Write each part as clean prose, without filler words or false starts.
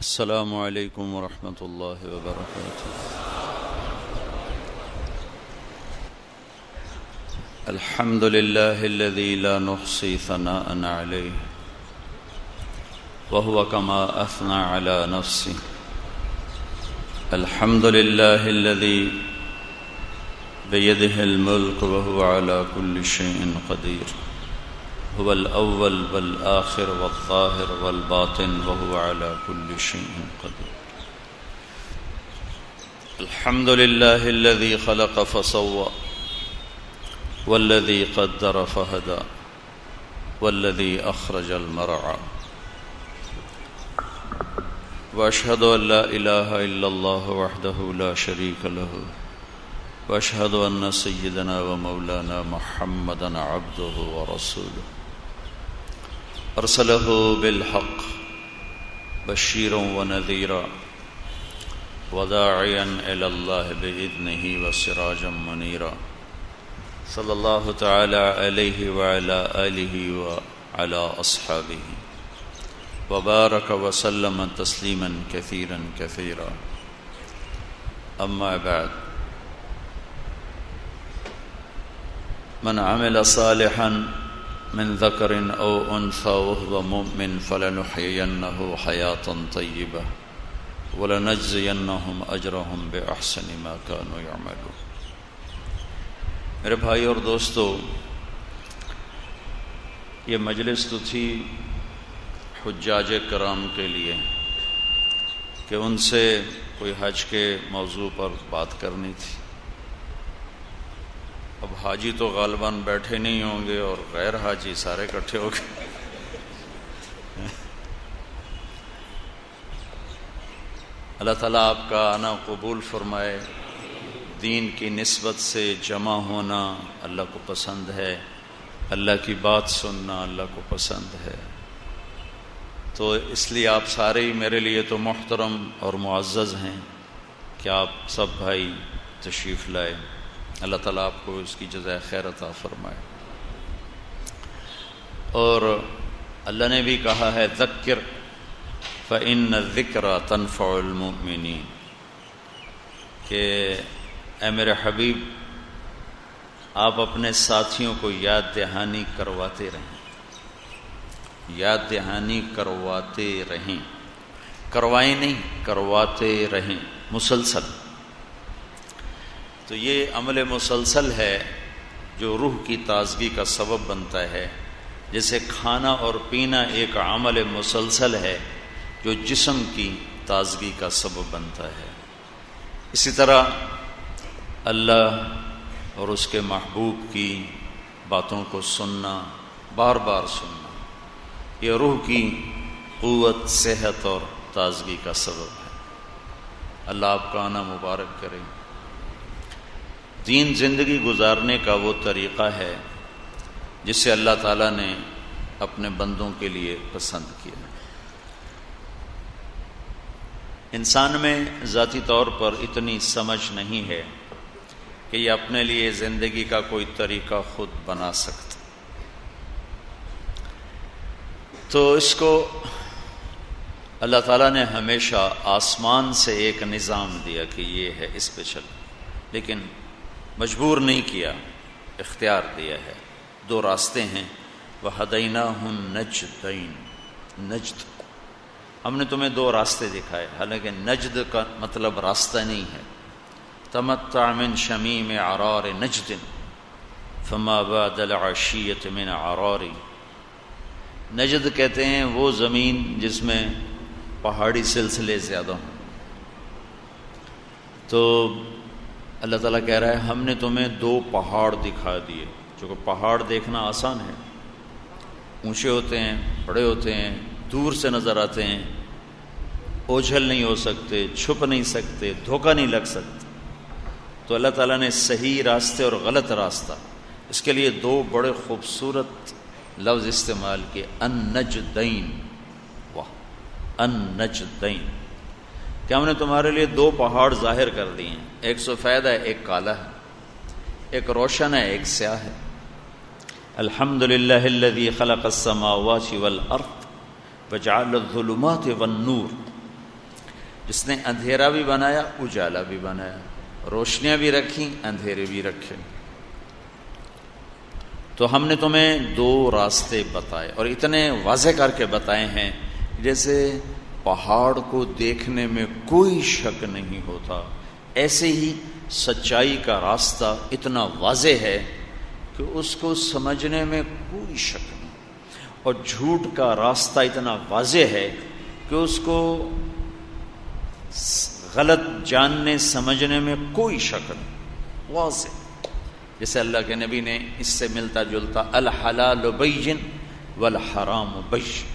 السلام علیکم ورحمۃ اللہ وبرکاتہ۔ الحمد للہ الذی لا نحصی ثناء علیہ وهو كما اثنى على نفسه۔ الحمد للہ الذی بیدہ الملک وهو على كل شیء قدیر۔ هو الأول والآخر والظاهر والباطن وهو على كل شيء قدير۔ الحمد لله الذي خلق فسوى والذي قدر فهدى والذي أخرج المرعى، وأشهد أن لا إله إلا الله وحده لا شريك له، وأشهد أن سيدنا ومولانا محمدا عبده ورسوله، أرسله بالحق بشيرا ونذيرا وداعيا إلى الله بإذنه وسراجا منيرا، صلى الله تعالى عليه وعلى آله وعلى أصحابه وبارك وسلم تسليما كثيرا كثيرا، أما بعد، من عمل صالحا من ذکر او انثى وهو مؤمن فلنحيينه حياة طیبة ولنجزینهم اجرهم باحسن ما كانوا يعملون۔ میرے بھائی اور دوستو، یہ مجلس تو تھی حجاج کرام کے لیے کہ ان سے کوئی حج کے موضوع پر بات کرنی تھی۔ اب حاجی تو غالباً بیٹھے نہیں ہوں گے اور غیر حاجی سارے اکٹھے ہو گئے۔ اللہ تعالیٰ آپ کا آنا قبول فرمائے۔ دین کی نسبت سے جمع ہونا اللہ کو پسند ہے، اللہ کی بات سننا اللہ کو پسند ہے، تو اس لیے آپ سارے ہی میرے لیے تو محترم اور معزز ہیں کہ آپ سب بھائی تشریف لائے۔ اللہ تعالیٰ آپ کو اس کی جزائے خیر عطا فرمائے۔ اور اللہ نے بھی کہا ہے ذکر فإن الذکر تنفع المؤمنین، کہ اے میرے حبیب آپ اپنے ساتھیوں کو یاد دہانی کرواتے رہیں، یاد دہانی کرواتے رہیں، کروائیں نہیں، کرواتے رہیں مسلسل۔ تو یہ عمل مسلسل ہے جو روح کی تازگی کا سبب بنتا ہے، جیسے کھانا اور پینا ایک عمل مسلسل ہے جو جسم کی تازگی کا سبب بنتا ہے۔ اسی طرح اللہ اور اس کے محبوب کی باتوں کو سننا، بار بار سننا، یہ روح کی قوت، صحت اور تازگی کا سبب ہے۔ اللہ آپ کا آنا مبارک کرے۔ دین زندگی گزارنے کا وہ طریقہ ہے جسے اللہ تعالیٰ نے اپنے بندوں کے لیے پسند کیا۔ انسان میں ذاتی طور پر اتنی سمجھ نہیں ہے کہ یہ اپنے لیے زندگی کا کوئی طریقہ خود بنا سکتا، تو اس کو اللہ تعالیٰ نے ہمیشہ آسمان سے ایک نظام دیا کہ یہ ہے، اس پہ چل، لیکن مجبور نہیں کیا، اختیار دیا ہے۔ دو راستے ہیں، وَهَدَيْنَاهُ النَّجْدَيْنِ، نجد، ہم نے تمہیں دو راستے دکھائے، حالانکہ نجد کا مطلب راستہ نہیں ہے۔ تَمَتَّعْ مِنْ شَمِيمِ عَرَارِ نَجْدٍ فَمَا بَعْدَ الْعَشِيَّةِ مِنْ عَرَارِ، نجد کہتے ہیں وہ زمین جس میں پہاڑی سلسلے زیادہ ہوں۔ تو اللہ تعالیٰ کہہ رہا ہے ہم نے تمہیں دو پہاڑ دکھا دیے، چونکہ پہاڑ دیکھنا آسان ہے، اونچے ہوتے ہیں، بڑے ہوتے ہیں، دور سے نظر آتے ہیں، اوجھل نہیں ہو سکتے، چھپ نہیں سکتے، دھوکہ نہیں لگ سکتا۔ تو اللہ تعالیٰ نے صحیح راستے اور غلط راستہ، اس کے لیے دو بڑے خوبصورت لفظ استعمال کیے، النجدین، واہ، النجدین، کہ ہم نے تمہارے لیے دو پہاڑ ظاہر کر دیے ہیں، ایک سفید ہے، ایک کالا ہے، ایک روشن ہے، ایک سیاہ ہے۔ الحمدللہ الذی خلق السماوات والارض وجعل الظلمات والنور جس نے اندھیرا بھی بنایا اجالا بھی بنایا، روشنیاں بھی رکھیں اندھیرے بھی رکھے۔ تو ہم نے تمہیں دو راستے بتائے اور اتنے واضح کر کے بتائے ہیں جیسے پہاڑ کو دیکھنے میں کوئی شک نہیں ہوتا، ایسے ہی سچائی کا راستہ اتنا واضح ہے کہ اس کو سمجھنے میں کوئی شک نہیں، اور جھوٹ کا راستہ اتنا واضح ہے کہ اس کو غلط جاننے سمجھنے میں کوئی شک نہیں، واضح۔ جیسے اللہ کے نبی نے اس سے ملتا جلتا الحلال بین والحرام بین،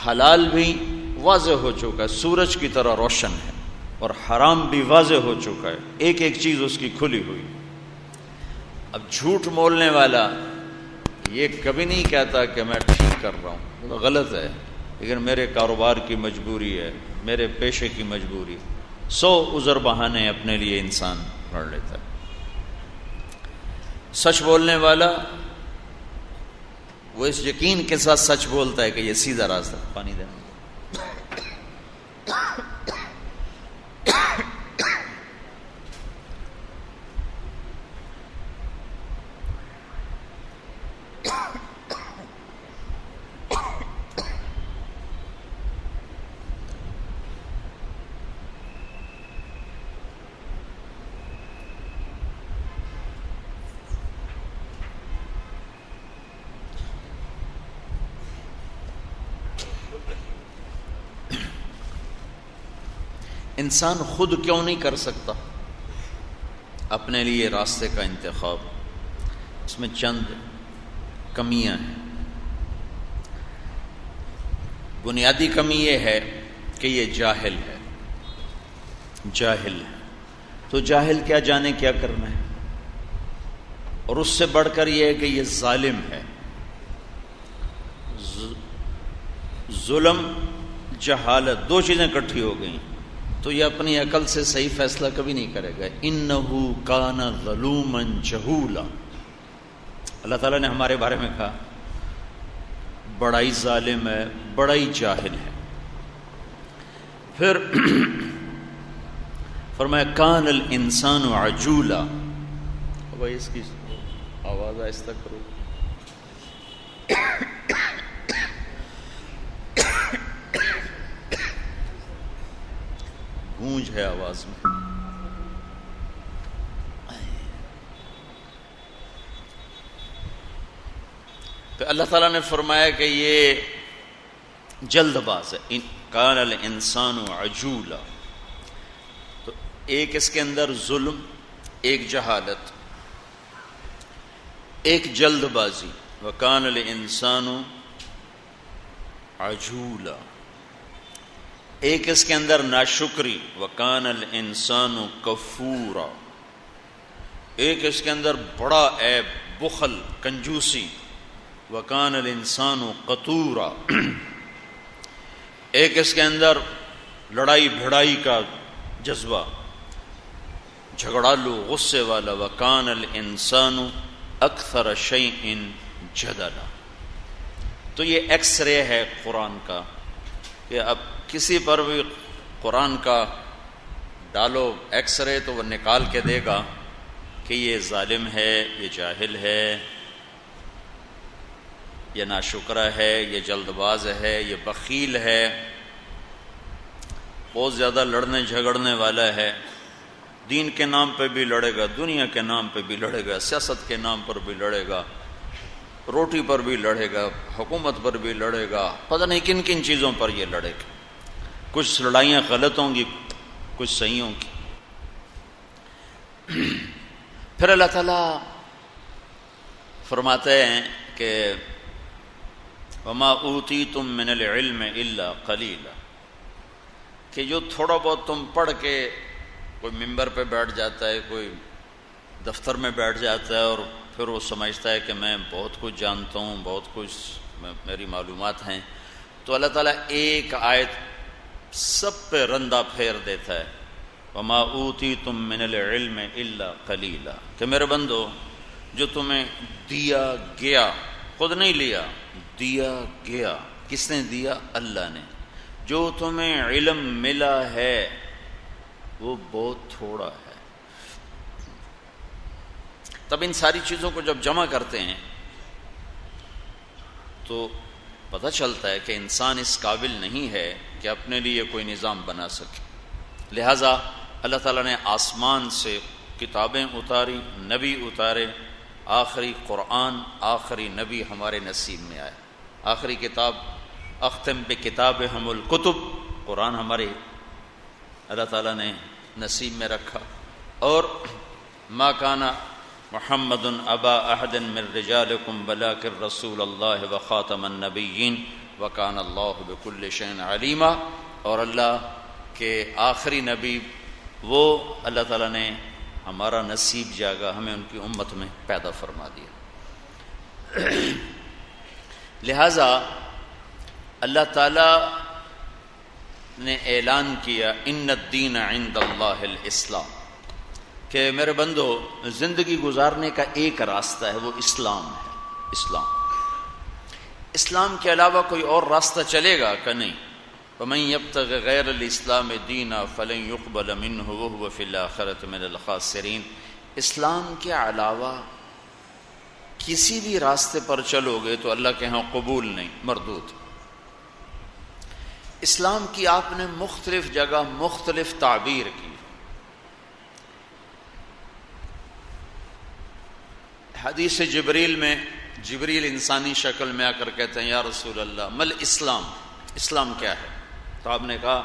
حلال بھی واضح ہو چکا ہے، سورج کی طرح روشن ہے، اور حرام بھی واضح ہو چکا ہے، ایک ایک چیز اس کی کھلی ہوئی۔ اب جھوٹ بولنے والا یہ کبھی نہیں کہتا کہ میں ٹھیک کر رہا ہوں، تو غلط ہے، لیکن میرے کاروبار کی مجبوری ہے، میرے پیشے کی مجبوری، 100 عذر بہانے اپنے لیے انسان پڑھ لیتا ہے۔ سچ بولنے والا وہ اس یقین کے ساتھ سچ بولتا ہے کہ یہ سیدھا راستہ۔ پانی دینا۔ انسان خود کیوں نہیں کر سکتا اپنے لیے راستے کا انتخاب؟ اس میں چند کمیاں ہیں۔ بنیادی کمی یہ ہے کہ یہ جاہل ہے، جاہل ہے، تو جاہل کیا جانے کیا کرنا ہے، اور اس سے بڑھ کر یہ ہے کہ یہ ظالم ہے۔ ظلم جہالت دو چیزیں اکٹھی ہو گئیں تو یہ اپنی عقل سے صحیح فیصلہ کبھی نہیں کرے گا۔ انہو کان ظلوما جہولا، اللہ تعالیٰ نے ہمارے بارے میں کہا بڑا ہی ظالم ہے، بڑا ہی جاہل ہے۔ پھر فرمایا کان الانسان عجولا، بھائی اس کی آواز آہستہ کرو، گونج ہے آواز میں۔ تو اللہ تعالیٰ نے فرمایا کہ یہ جلد باز ہے، کان الانسان عجولا، تو ایک اس کے اندر ظلم، ایک جہالت، ایک جلد بازی، وکان الانسان عجولا، ایک اس کے اندر ناشکری، وکان الانسان کفورا، ایک اس کے اندر بڑا عیب بخل کنجوسی، وکان الانسان قتورا، ایک اس کے اندر لڑائی بھڑائی کا جذبہ، جھگڑالو غصے والا، وکان الانسان اکثر شیء جدلا۔ تو یہ ایکس رے ہے قرآن کا کہ اب کسی پر بھی قرآن کا ڈالو ایکس رے تو وہ نکال کے دے گا کہ یہ ظالم ہے، یہ جاہل ہے، یہ ناشکرہ ہے، یہ جلد باز ہے، یہ بخیل ہے، بہت زیادہ لڑنے جھگڑنے والا ہے، دین کے نام پہ بھی لڑے گا، دنیا کے نام پہ بھی لڑے گا، سیاست کے نام پر بھی لڑے گا، روٹی پر بھی لڑے گا، حکومت پر بھی لڑے گا، پتہ نہیں کن کن چیزوں پر یہ لڑے گا۔ کچھ لڑائیاں غلط ہوں گی، کچھ صحیح ہوں گی۔ پھر اللہ تعالیٰ فرماتے ہیں کہ وَمَا أُوتِيتُم مِّنَ الْعِلْمِ إِلَّا قَلِيلًا، کہ جو تھوڑا بہت تم پڑھ کے کوئی ممبر پہ بیٹھ جاتا ہے، کوئی دفتر میں بیٹھ جاتا ہے اور پھر وہ سمجھتا ہے کہ میں بہت کچھ جانتا ہوں، بہت کچھ میری معلومات ہیں، تو اللہ تعالیٰ ایک آیت سب پہ رندہ پھیر دیتا ہے، وَمَا أُوتِيتُم مِّنَ الْعِلْمِ إِلَّا قَلِيلًا، کہ میرے بندو جو تمہیں دیا گیا، خود نہیں لیا، دیا گیا، کس نے دیا؟ اللہ نے، جو تمہیں علم ملا ہے وہ بہت تھوڑا ہے۔ تب ان ساری چیزوں کو جب جمع کرتے ہیں تو پتہ چلتا ہے کہ انسان اس قابل نہیں ہے کہ اپنے لیے کوئی نظام بنا سکے۔ لہٰذا اللہ تعالیٰ نے آسمان سے کتابیں اتاری، نبی اتارے، آخری قرآن، آخری نبی ہمارے نصیب میں آئے۔ آخری کتاب اختم بکتابہم الکتب، قرآن ہمارے اللہ تعالیٰ نے نصیب میں رکھا۔ اور ما کان محمد ابا احد من رجالکم ولکن رسول اللہ وخاتم النبیین وکان اللہ بکل شیء علیما۔ اور اللہ کے آخری نبی وہ اللہ تعالیٰ نے ہمارا نصیب جاگا، ہمیں ان کی امت میں پیدا فرما دیا۔ لہذا اللہ تعالیٰ نے اعلان کیا ان الدین عند اللہ الاسلام، کہ میرے بندو زندگی گزارنے کا ایک راستہ ہے، وہ اسلام ہے۔ اسلام کے علاوہ کوئی اور راستہ چلے گا کہ نہیں؟ وَمَن يَبْتَغِ غَيْرَ الْإِسْلَامِ دِينًا فَلَن يُقْبَلَ مِنْهُ وَهُوَ فِي الْآخِرَةِ مِنَ الْخَاسِرِينَ۔ اسلام کے علاوہ کسی بھی راستے پر چلو گے تو اللہ کے ہاں قبول نہیں، مردود۔ اسلام کی آپ نے مختلف جگہ مختلف تعبیر کی۔ حدیث جبریل میں جبریل انسانی شکل میں آ کر کہتے ہیں یا رسول اللہ مل اسلام، اسلام کیا ہے؟ تو آپ نے کہا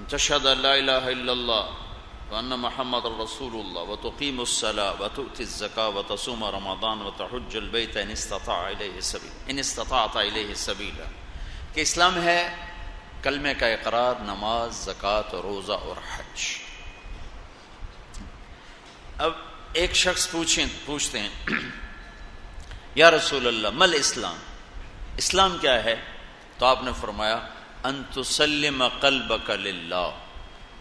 تشہد ان لا الہ الا اللہ وان محمد رسول اللہ وتقیم الصلاۃ وتؤتی الزکاۃ وتصوم رمضان وتحج البیت ان استطعت الیہ سبیلا، کہ اسلام ہے کلمے کا اقرار، نماز، زکوٰۃ، روزہ اور حج۔ اب ایک شخص پوچھتے ہیں یا رسول اللہ مل اسلام، اسلام کیا ہے؟ تو آپ نے فرمایا ان تسلم قلبک للہ،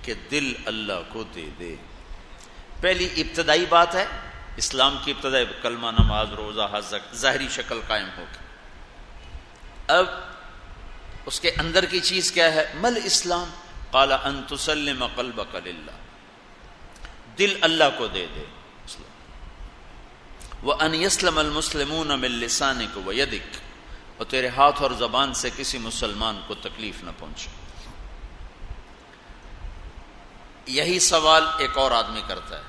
کہ دل اللہ کو دے دے۔ پہلی ابتدائی بات ہے، اسلام کی ابتدائی کلمہ، نماز، روزہ، حج، ظاہری شکل قائم ہوگی۔ اب اس کے اندر کی چیز کیا ہے؟ مل اسلام، قال ان تسلم قلبک للہ، دل اللہ کو دے دے۔ وَأَنْ يَسْلَمَ الْمُسْلِمُونَ مِنْ لِسَانِكَ وَيَدِكَ، اور تیرے ہاتھ اور زبان سے کسی مسلمان کو تکلیف نہ پہنچے۔ یہی سوال ایک اور آدمی کرتا ہے،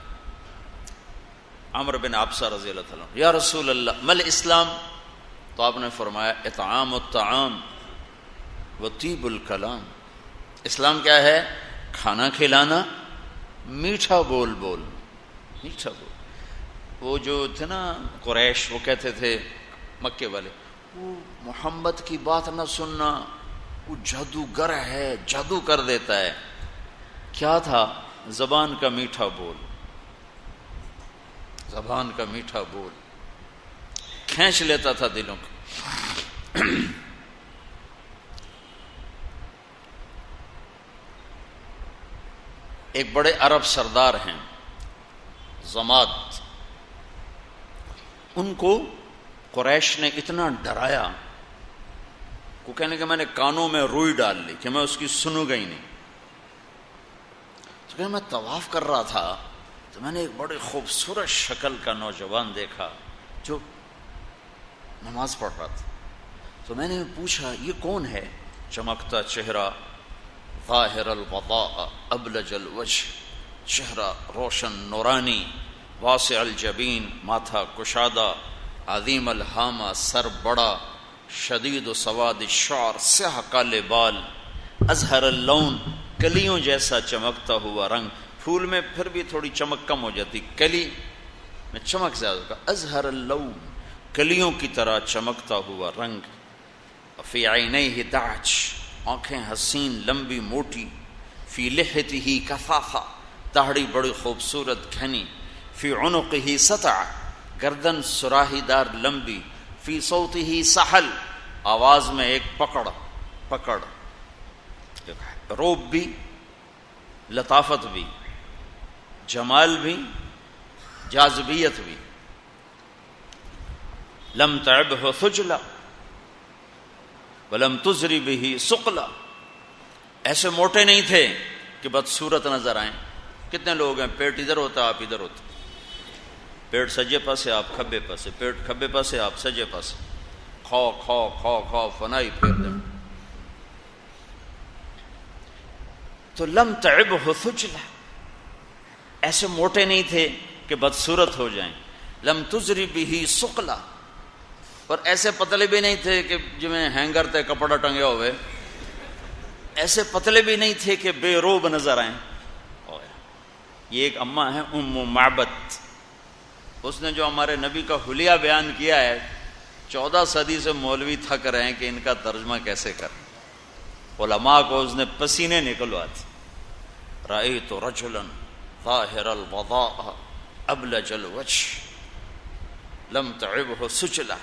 عمر بن عبسہ رضی اللہ تعالیٰ عنہ، یا رسول اللہ مل اسلام؟ تو آپ نے فرمایا اطعام الطعام وطیب الکلام، اسلام کیا ہے؟ کھانا کھلانا، میٹھا بول بول، میٹھا بول۔ وہ جو تھے نا قریش، وہ کہتے تھے مکے والے، وہ محمد کی بات نہ سننا، وہ جادوگر ہے، جادو کر دیتا ہے۔ کیا تھا؟ زبان کا میٹھا بول، زبان کا میٹھا بول کھینچ لیتا تھا دلوں کو۔ ایک بڑے عرب سردار ہیں زماد، ان کو قریش نے اتنا ڈرایا کو کہنے کہ میں نے کانوں میں روئی ڈال لی کہ میں اس کی سنوں گا ہی نہیں۔ تو کہ میں طواف کر رہا تھا تو میں نے ایک بڑے خوبصورت شکل کا نوجوان دیکھا جو نماز پڑھ رہا تھا۔ تو میں نے پوچھا یہ کون ہے؟ چمکتا چہرہ، ظاہر الوضاء ابلج الوجہ، چہرہ روشن نورانی، واسع الجبین، ماتھا کشادہ، عظیم الہامہ، سر بڑا، شدید و سواد الشعر، سیاہ کالے بال، ازہر اللون، کلیوں جیسا چمکتا ہوا رنگ، پھول میں پھر بھی تھوڑی چمک کم ہو جاتی، کلی میں چمک زیادہ ہوگا، ازہر اللون، کلیوں کی طرح چمکتا ہوا رنگ، فی عینیہ دعج، آنکھیں حسین لمبی موٹی، فی لحیتہ کثافہ، داڑھی بڑی خوبصورت گھنی، فی عنقہ سطع، گردن سراہی دار لمبی، فی صوتہ سحل، آواز میں ایک پکڑ، روب بھی، لطافت بھی، جمال بھی، جاذبیت بھی، لم تعبہ ثجلا ولم تزری بہ ثقلا، ایسے موٹے نہیں تھے کہ بدصورت نظر آئیں. کتنے لوگ ہیں پیٹ ادھر ہوتا آپ ادھر ہوتے، پیٹ سجے پاسے آپ کھبے پاسے، پیٹ کھبے پاسے آپ سجے پاسے، کھو کھو کھو کھو فنائی پھیر دیں. تو لم تعبہ ثجلہ، ایسے موٹے نہیں تھے کہ بدصورت ہو جائیں. لم تزری بہ ثقلہ، اور ایسے پتلے بھی نہیں تھے کہ جو میں ہینگر تے کپڑا ٹنگیا ہوئے، ایسے پتلے بھی نہیں تھے کہ بے روب نظر آئیں. یہ ایک اماں ہے ام معبد، اس نے جو ہمارے نبی کا حلیہ بیان کیا ہے، 14 صدی سے مولوی تھک رہے ہیں کہ ان کا ترجمہ کیسے کریں. علماء کو اس نے پسینے نکلواتے. رأیت رجلا ظاہر الوضاء ابلج الوجه لم تعبه سجلہ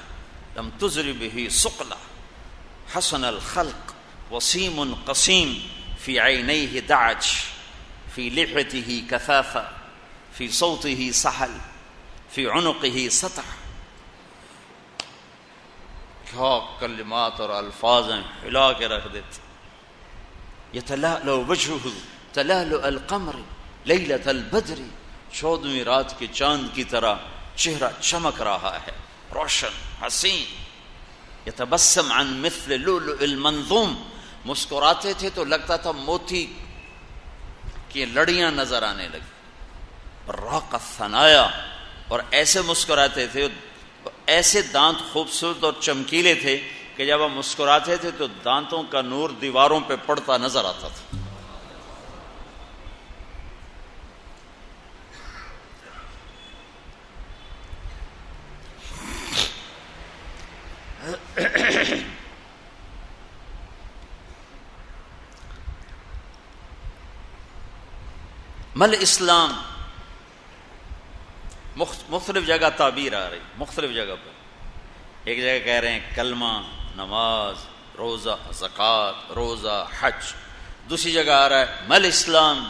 لم تزر به ثقلہ حسن الخلق وسیم قسیم فی عینیہ دعج فی لحیتہ کثافہ فی صوتہ سحل فی عنقہ سطح. کیا کلمات اور الفاظ ہیں، ہلا کے رکھ دیتے. یتلألؤ وجہہ تلألؤ القمر لیلۃ البدر، 14ویں رات کے چاند کی طرح چہرہ چمک رہا ہے، روشن حسین. یتبسم عن مثل لؤلؤ المنظوم، مسکراتے تھے تو لگتا تھا موتی کی لڑیاں نظر آنے لگی. راق الثنایا، اور ایسے مسکراتے تھے، ایسے دانت خوبصورت اور چمکیلے تھے کہ جب ہم مسکراتے تھے تو دانتوں کا نور دیواروں پہ پڑتا نظر آتا تھا. مل اسلام، مختلف جگہ تعبیر آ رہی، مختلف جگہ پر. ایک جگہ کہہ رہے ہیں کلمہ، نماز، روزہ، زکوٰۃ، روزہ، حج. دوسری جگہ آ رہا ہے مل اسلام،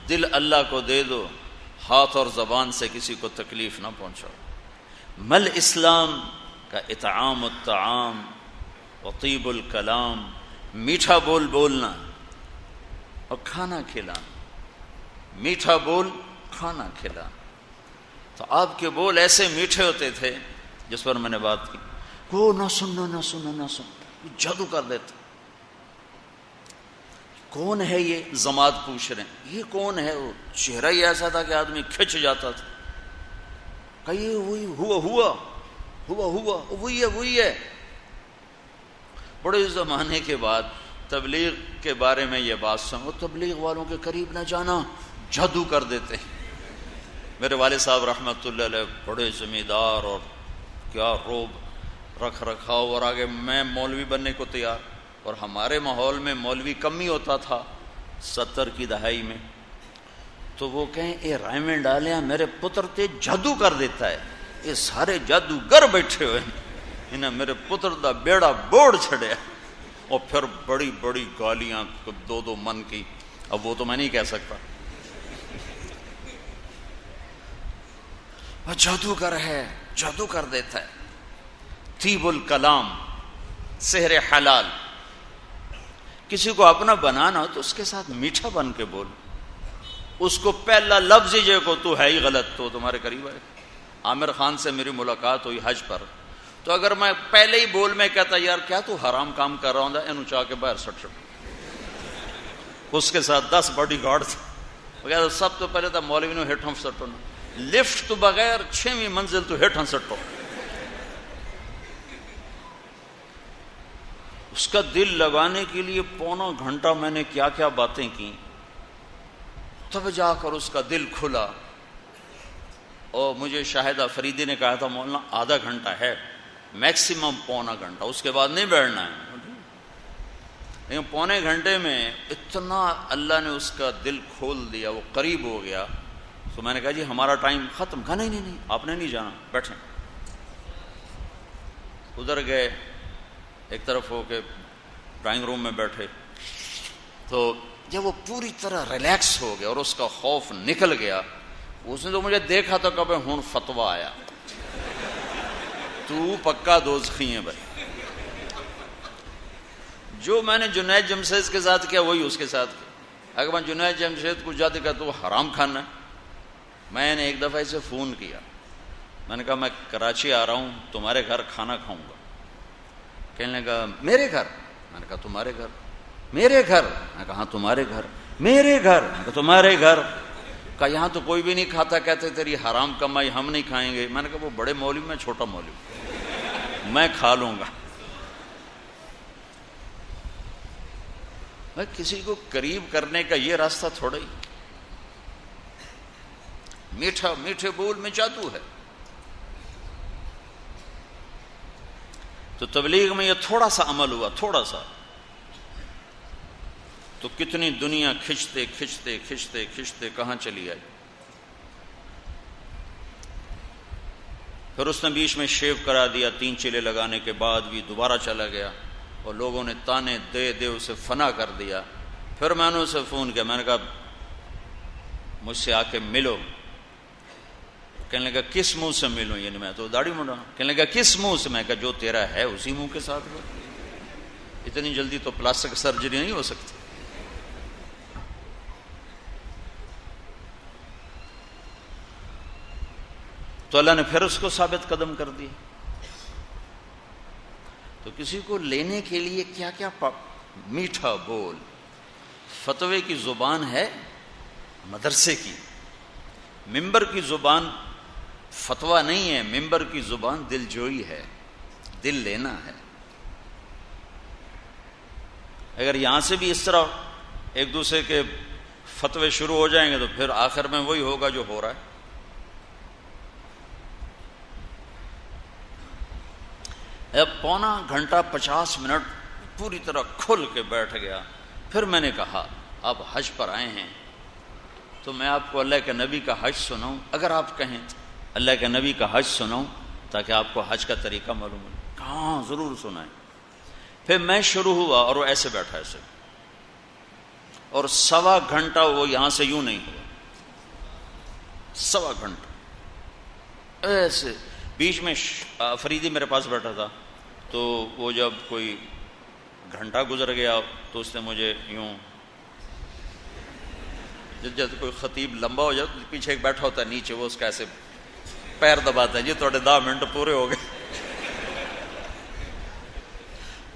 دل اللہ کو دے دو، ہاتھ اور زبان سے کسی کو تکلیف نہ پہنچاؤ. مل اسلام کا اطعام الطعام وطیب الکلام، میٹھا بول بولنا اور کھانا کھلانا. میٹھا بول کھانا کھلانا. تو آپ کے بول ایسے میٹھے ہوتے تھے جس پر میں نے بات کی. کو نہ سننا نہ سننا نہ سننا، جادو کر دیتا. کون ہے یہ؟ زماد پوچھ رہے ہیں یہ کون ہے؟ وہ چہرہ ہی ایسا تھا کہ آدمی کھچ جاتا تھا. کہیے وہی ہوا وہی ہے وہی ہے. بڑے زمانے کے بعد تبلیغ کے بارے میں یہ بات سن، وہ تبلیغ والوں کے قریب نہ جانا، جادو کر دیتے ہیں. میرے والد صاحب رحمۃ اللہ علیہ بڑے زمیندار اور کیا روب رکھ رکھاؤ، اور آگے میں مولوی بننے کو تیار. اور ہمارے ماحول میں مولوی کم ہی ہوتا تھا 70 کی دہائی میں. تو وہ کہیں اے رائے میں ڈالیا میرے پتر تے جادو کر دیتا ہے، یہ سارے جادوگر بیٹھے ہوئے انہیں میرے پتر دا بیڑا بوڑ چھڑیا. اور پھر بڑی بڑی گالیاں 2 من کی. اب وہ تو میں نہیں کہہ سکتا. وہ جادوگر ہے، جادو کر دیتا ہے. طیب الکلام، سحر حلال. کسی کو اپنا بنانا ہو تو اس کے ساتھ میٹھا بن کے بول. اس کو پہلا لفظ ہی جو کو تو ہے ہی غلط تو تمہارے قریب ہے. عامر خان سے میری ملاقات ہوئی حج پر، تو اگر میں پہلے ہی بول میں کہتا یار کیا تو حرام کام کر رہا ہوں اینو چاہ کے باہر سٹ. اس کے ساتھ 10 باڈی گارڈ تھے. سب تو پہلے تھا مولوی نو ہیٹھوں سٹو، لفٹ تو بغیر 6ویں منزل تو ہیٹھوں سٹو. اس کا دل لگانے کے لیے 1.25 گھنٹہ میں نے کیا کیا باتیں کی، تب جا کر اس کا دل کھلا. اور مجھے شاہد افریدی نے کہا تھا مولانا آدھا گھنٹہ ہے میکسیمم 1.25 گھنٹہ، اس کے بعد نہیں بیٹھنا ہے. لیکن 1.25 گھنٹے میں اتنا اللہ نے اس کا دل کھول دیا، وہ قریب ہو گیا. تو میں نے کہا جی ہمارا ٹائم ختم. کہا نہیں آپ نے نہیں جانا، بیٹھیں. ادھر گئے، ایک طرف ہو کے ڈرائنگ روم میں بیٹھے. تو جب وہ پوری طرح ریلیکس ہو گیا اور اس کا خوف نکل گیا، اس نے تو مجھے دیکھا تو کبھی ہون فتویٰ آیا تو پکا دوزخی ہے بھائی. جو میں نے جنید جمشید کے ساتھ کیا وہی اس کے ساتھ کیا. اگر میں جنید جمشید کو جاتے کا تو حرام کھانا ہے. میں نے ایک دفعہ اسے فون کیا, میں نے کہا میں کراچی آ رہا ہوں, تمہارے گھر کھانا کھاؤں گا. کہنے لگا میرے گھر. میں نے کہا تمہارے گھر. میرے گھر. میں نے کہا ہاں تمہارے گھر. میرے گھر. میں نے کہا تمہارے گھر. کہا یہاں تو کوئی بھی نہیں کھاتا, کہتے تیری حرام کمائی ہم نہیں کھائیں گے. میں نے کہا وہ بڑے مولوی, میں چھوٹا مولوی, میں کھا لوں گا. میں کسی کو قریب کرنے کا یہ راستہ تھوڑا ہی. میٹھا میٹھے بول میں جادو ہے. تو تبلیغ میں یہ تھوڑا سا عمل ہوا, تھوڑا سا, تو کتنی دنیا کھنچتے کھنچتے کھنچتے کھنچتے کہاں چلی آئی. پھر اس نے بیچ میں شیو کرا دیا, 3 چلے لگانے کے بعد بھی دوبارہ چلا گیا, اور لوگوں نے تانے دے دے اسے فنا کر دیا. پھر میں نے اسے فون کیا, میں نے کہا مجھ سے آ کے ملو. کہنے لگا کس منہ سے ملوں, یعنی میں تو داڑھی منڈا. کہنے لگا کس منہ سے. میں کہا جو تیرا ہے اسی منہ کے ساتھ ہو. اتنی جلدی تو پلاسٹک سرجری نہیں ہو سکتی. تو اللہ نے پھر اس کو ثابت قدم کر دی. تو کسی کو لینے کے لیے کیا کیا میٹھا بول. فتوے کی زبان ہے مدرسے کی, منبر کی زبان فتویٰ نہیں ہے, منبر کی زبان دل جوئی ہے, دل لینا ہے. اگر یہاں سے بھی اس طرح ایک دوسرے کے فتوے شروع ہو جائیں گے تو پھر آخر میں وہی ہوگا جو ہو رہا ہے. اب پونا گھنٹہ 50 منٹ پوری طرح کھل کے بیٹھ گیا. پھر میں نے کہا آپ حج پر آئے ہیں تو میں آپ کو اللہ کے نبی کا حج سناؤں. اگر آپ کہیں اللہ کے نبی کا حج سناؤں تاکہ آپ کو حج کا طریقہ معلوم ہو. ہاں ضرور سنائیں. پھر میں شروع ہوا اور وہ ایسے بیٹھا ایسے, اور 1.25 گھنٹہ وہ یہاں سے یوں نہیں ہوا, 1.25 گھنٹہ ایسے. بیچ میں فریدی میرے پاس بیٹھا تھا, تو وہ جب کوئی گھنٹہ گزر گیا تو اس نے مجھے یوں, جب کوئی خطیب لمبا ہو جائے پیچھے ایک بیٹھا ہوتا ہے نیچے, وہ اس کا ایسے پیر دباتا ہے, جی تھوڑے 10 منٹ پورے ہو گئے,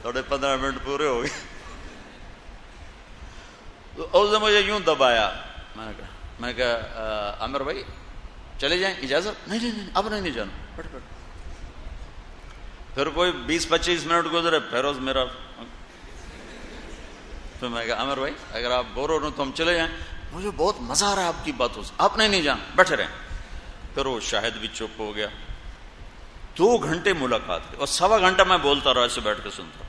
تھوڑے 15 منٹ پورے ہو گئے. تو اس نے مجھے یوں دبایا. میں نے کہا عامر بھائی چلے جائیں, اجازت؟ نہیں اب نہیں جانا, بیٹھ. پھر کوئی 20-25 منٹ گزرے, پھر اس میرا. پھر میں کہا عامر بھائی اگر آپ بور ہو رہے تو ہم چلے جائیں, مجھے بہت مزہ آ رہا ہے آپ کی باتوں سے, آپ نہیں جانا, بیٹھے رہیں. پھر وہ شاہد بھی چپ ہو گیا. 2 گھنٹے ملاقات کی, اور 1.25 گھنٹہ میں بولتا رہا, ایسے بیٹھ کے سنتا.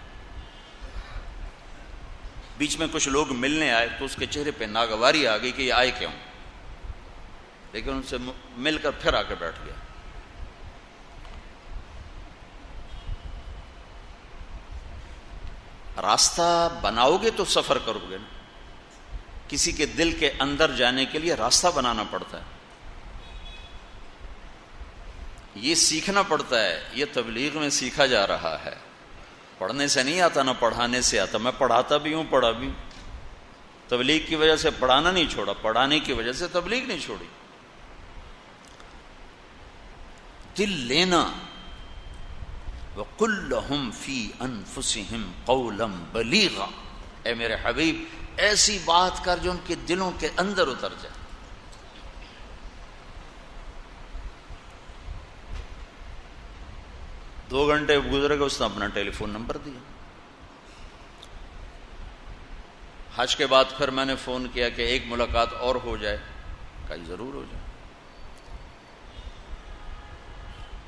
بیچ میں کچھ لوگ ملنے آئے تو اس کے چہرے پہ ناگواری آ گئی کہ یہ آئے کیوں, لیکن ان سے مل کر پھر آ کے بیٹھ گیا. راستہ بناؤ گے تو سفر کرو گے نا. کسی کے دل کے اندر جانے کے لیے راستہ بنانا پڑتا ہے, یہ سیکھنا پڑتا ہے. یہ تبلیغ میں سیکھا جا رہا ہے, پڑھنے سے نہیں آتا, نہ پڑھانے سے آتا. میں پڑھاتا بھی ہوں, پڑھا بھی ہوں. تبلیغ کی وجہ سے پڑھانا نہیں چھوڑا, پڑھانے کی وجہ سے تبلیغ نہیں چھوڑی. دل لینا. وَقُلْ لَهُمْ فِي أَنفُسِهِمْ قَوْلًا بَلِيغًا. اے میرے حبیب ایسی بات کر جو ان کے دلوں کے اندر اتر جائے. دو گھنٹے گزرے گا, اس نے اپنا ٹیلی فون نمبر دیا. حج کے بعد پھر میں نے فون کیا کہ ایک ملاقات اور ہو جائے. کہیں ضرور ہو جائے.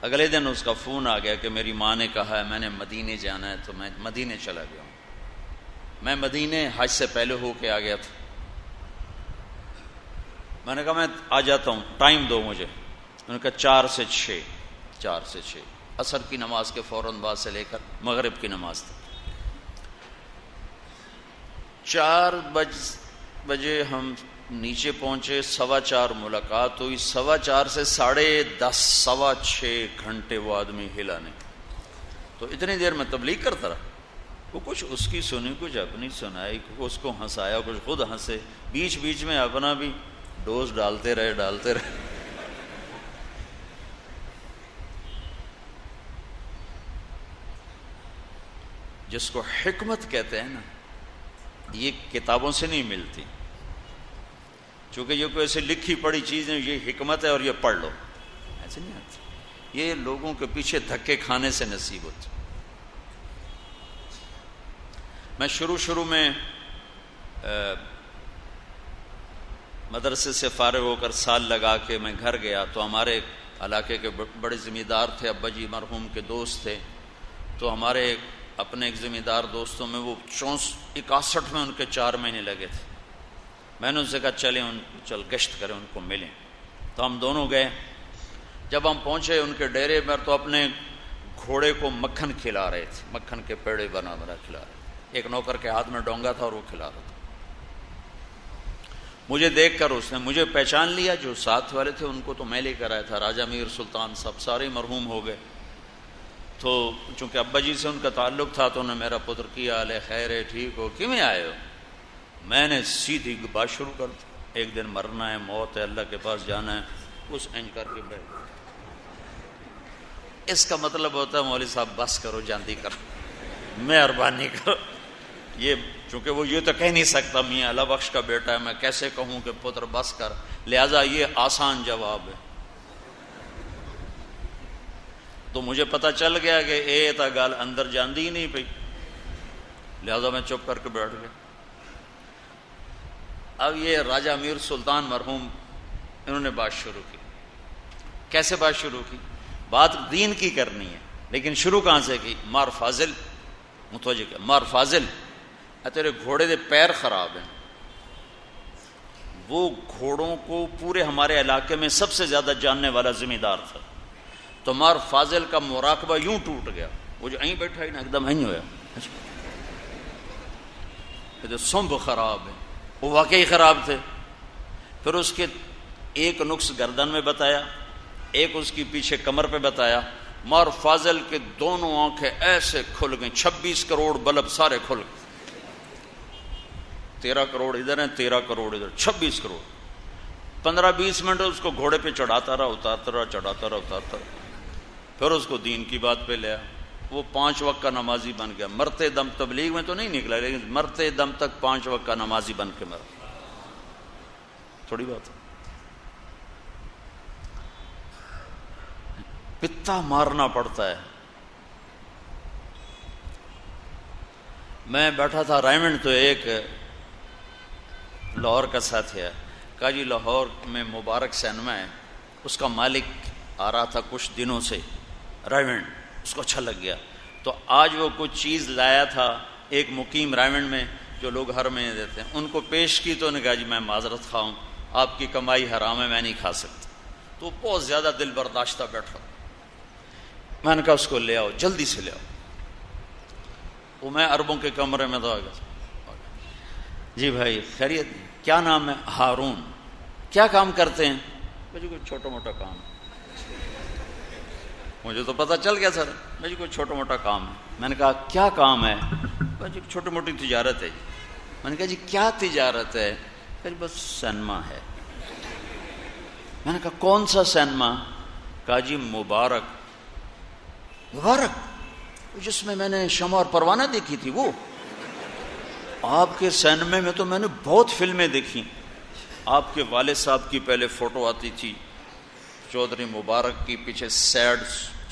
اگلے دن اس کا فون آ گیا کہ میری ماں نے کہا ہے میں نے مدینے جانا ہے, تو میں مدینے چلا گیا ہوں. میں مدینے حج سے پہلے ہو کے آ گیا تھا. میں نے کہا میں آ جاتا ہوں, ٹائم دو مجھے. انہوں نے کہا 4 سے 6. 4 سے 6 عصر کی نماز کے فوراً بعد سے لے کر مغرب کی نماز تک. 4 بجے ہم نیچے پہنچے, 4:15 ملاقات ہوئی. 4:15 سے 10:30 6.25 گھنٹے وہ آدمی ہلا نہیں. تو اتنی دیر میں تبلیغ کرتا رہا. وہ کچھ اس کی سنی کچھ اپنی سنائی، اس کو ہنسایا کچھ خود ہنسے، بیچ بیچ میں اپنا بھی ڈوز ڈالتے رہے۔ جس کو حکمت کہتے ہیں نا، یہ کتابوں سے نہیں ملتی، چونکہ یہ کوئی ایسے لکھی پڑھی چیز نہیں یہ حکمت ہے اور یہ پڑھ لو، ایسے نہیں آتی، یہ لوگوں کے پیچھے دھکے کھانے سے نصیب ہوتی۔ میں شروع میں مدرسے سے فارغ ہو کر سال لگا کے میں گھر گیا تو ہمارے علاقے کے بڑے ذمہ دار تھے، ابا جی مرحوم کے دوست تھے، تو ہمارے اپنے ایک ذمہ دار دوستوں میں وہ 61 میں ان کے 4 مہینے لگے تھے۔ میں نے ان سے کہا چل گشت کریں، ان کو ملیں، تو ہم دونوں گئے۔ جب ہم پہنچے ان کے ڈیرے پر تو اپنے گھوڑے کو مکھن کھلا رہے تھے، مکھن کے پیڑے بنا کھلا رہے تھے، ایک نوکر کے ہاتھ میں ڈونگا تھا اور وہ کھلا رہا تھا۔ مجھے دیکھ کر اس نے مجھے پہچان لیا، جو ساتھ والے تھے ان کو تو میں لے کر آیا تھا، راجہ میر سلطان سب سارے مرحوم ہو گئے۔ تو چونکہ ابا جی سے ان کا تعلق تھا تو انہوں نے میرا پتر کیا حال ہے، خیر ہے، ٹھیک ہو، کیوں میں آئے ہو؟ میں نے سیدھی بات شروع کر دی، ایک دن مرنا ہے، موت ہے، اللہ کے پاس جانا ہے، اس انج کر کے بیٹھ۔ اس کا مطلب ہوتا ہے مولوی صاحب بس کرو، جاندی کرو، مہربانی کرو۔ یہ چونکہ وہ یہ تو کہہ نہیں سکتا، میاں اللہ بخش کا بیٹا ہے، میں کیسے کہوں کہ پتر بس کر، لہذا یہ آسان جواب ہے۔ تو مجھے پتہ چل گیا کہ اے تا گال اندر جاندی ہی نہیں پئی، لہذا میں چپ کر کے بیٹھ گیا۔ اب یہ راجہ میر سلطان مرحوم انہوں نے بات شروع کی۔ کیسے بات شروع کی؟ بات دین کی کرنی ہے، لیکن شروع کہاں سے کی؟ مار فاضل، متوجہ کیا، مار فاضل تیرے گھوڑے دے پیر خراب ہیں۔ وہ گھوڑوں کو پورے ہمارے علاقے میں سب سے زیادہ جاننے والا ذمہ دار تھا، تو مار فاضل کا مراقبہ یوں ٹوٹ گیا، وہ جو અહીં بیٹھا ہی نا ایک دم અહીં ہویا، تو سنب خراب ہے، وہ واقعی خراب تھے۔ پھر اس کے ایک نقص گردن میں بتایا، ایک اس کی پیچھے کمر پہ بتایا۔ مار فاضل کے دونوں آنکھیں ایسے کھل گئیں، 26 کروڑ بلب سارے کھل گئے، 13 کروڑ ادھر ہیں، 13 کروڑ ادھر، 26 کروڑ۔ 15-20 منٹ اس کو گھوڑے پہ چڑھاتا رہا، اتارتا رہا، چڑھاتا رہا، اتارتا رہا۔ پھر اس کو دین کی بات پہ لیا، وہ 5 وقت کا نمازی بن گیا، مرتے دم، تبلیغ میں تو نہیں نکلا لیکن مرتے دم تک 5 وقت کا نمازی بن کے مرا۔ تھوڑی بات ہے، پتا مارنا پڑتا ہے۔ میں بیٹھا تھا رائمنڈ، تو ایک لاہور کا ساتھی ہے، کہا جی لاہور میں مبارک سینما ہے، اس کا مالک آ رہا تھا کچھ دنوں سے رائمنڈ، اس کو اچھا لگ گیا، تو آج وہ کچھ چیز لایا تھا ایک مقیم رائمنڈ میں جو لوگ ہر مہینے دیتے ہیں، ان کو پیش کی تو انہوں نے کہا جی میں معذرت خواہ ہوں، آپ کی کمائی حرام ہے، میں نہیں کھا سکتا۔ تو بہت زیادہ دل برداشتہ بیٹھا، میں نے کہا اس کو لے آؤ، جلدی سے لے آؤ۔ وہ میں عربوں کے کمرے میں تھا، جی بھائی خیریت، کیا نام ہے؟ ہارون، کیا کام کرتے ہیں؟ مجھے کوئی چھوٹا موٹا کام، مجھے تو پتہ چل گیا سر، مجھے کوئی چھوٹا موٹا کام ہے۔ میں نے کہا کیا کام ہے؟ مجھے چھوٹی موٹی تجارت ہے جی۔ میں نے کہا جی کیا تجارت ہے؟ کہ بس سینما ہے۔ میں نے کہا کون سا سینما؟ کہا جی مبارک۔ مبارک جس میں میں نے شمع اور پروانہ دیکھی تھی، وہ آپ کے سینمے میں تو میں نے بہت فلمیں دیکھی، آپ کے والد صاحب کی پہلے فوٹو آتی تھی، چودھری مبارک کی پیچھے سیڈ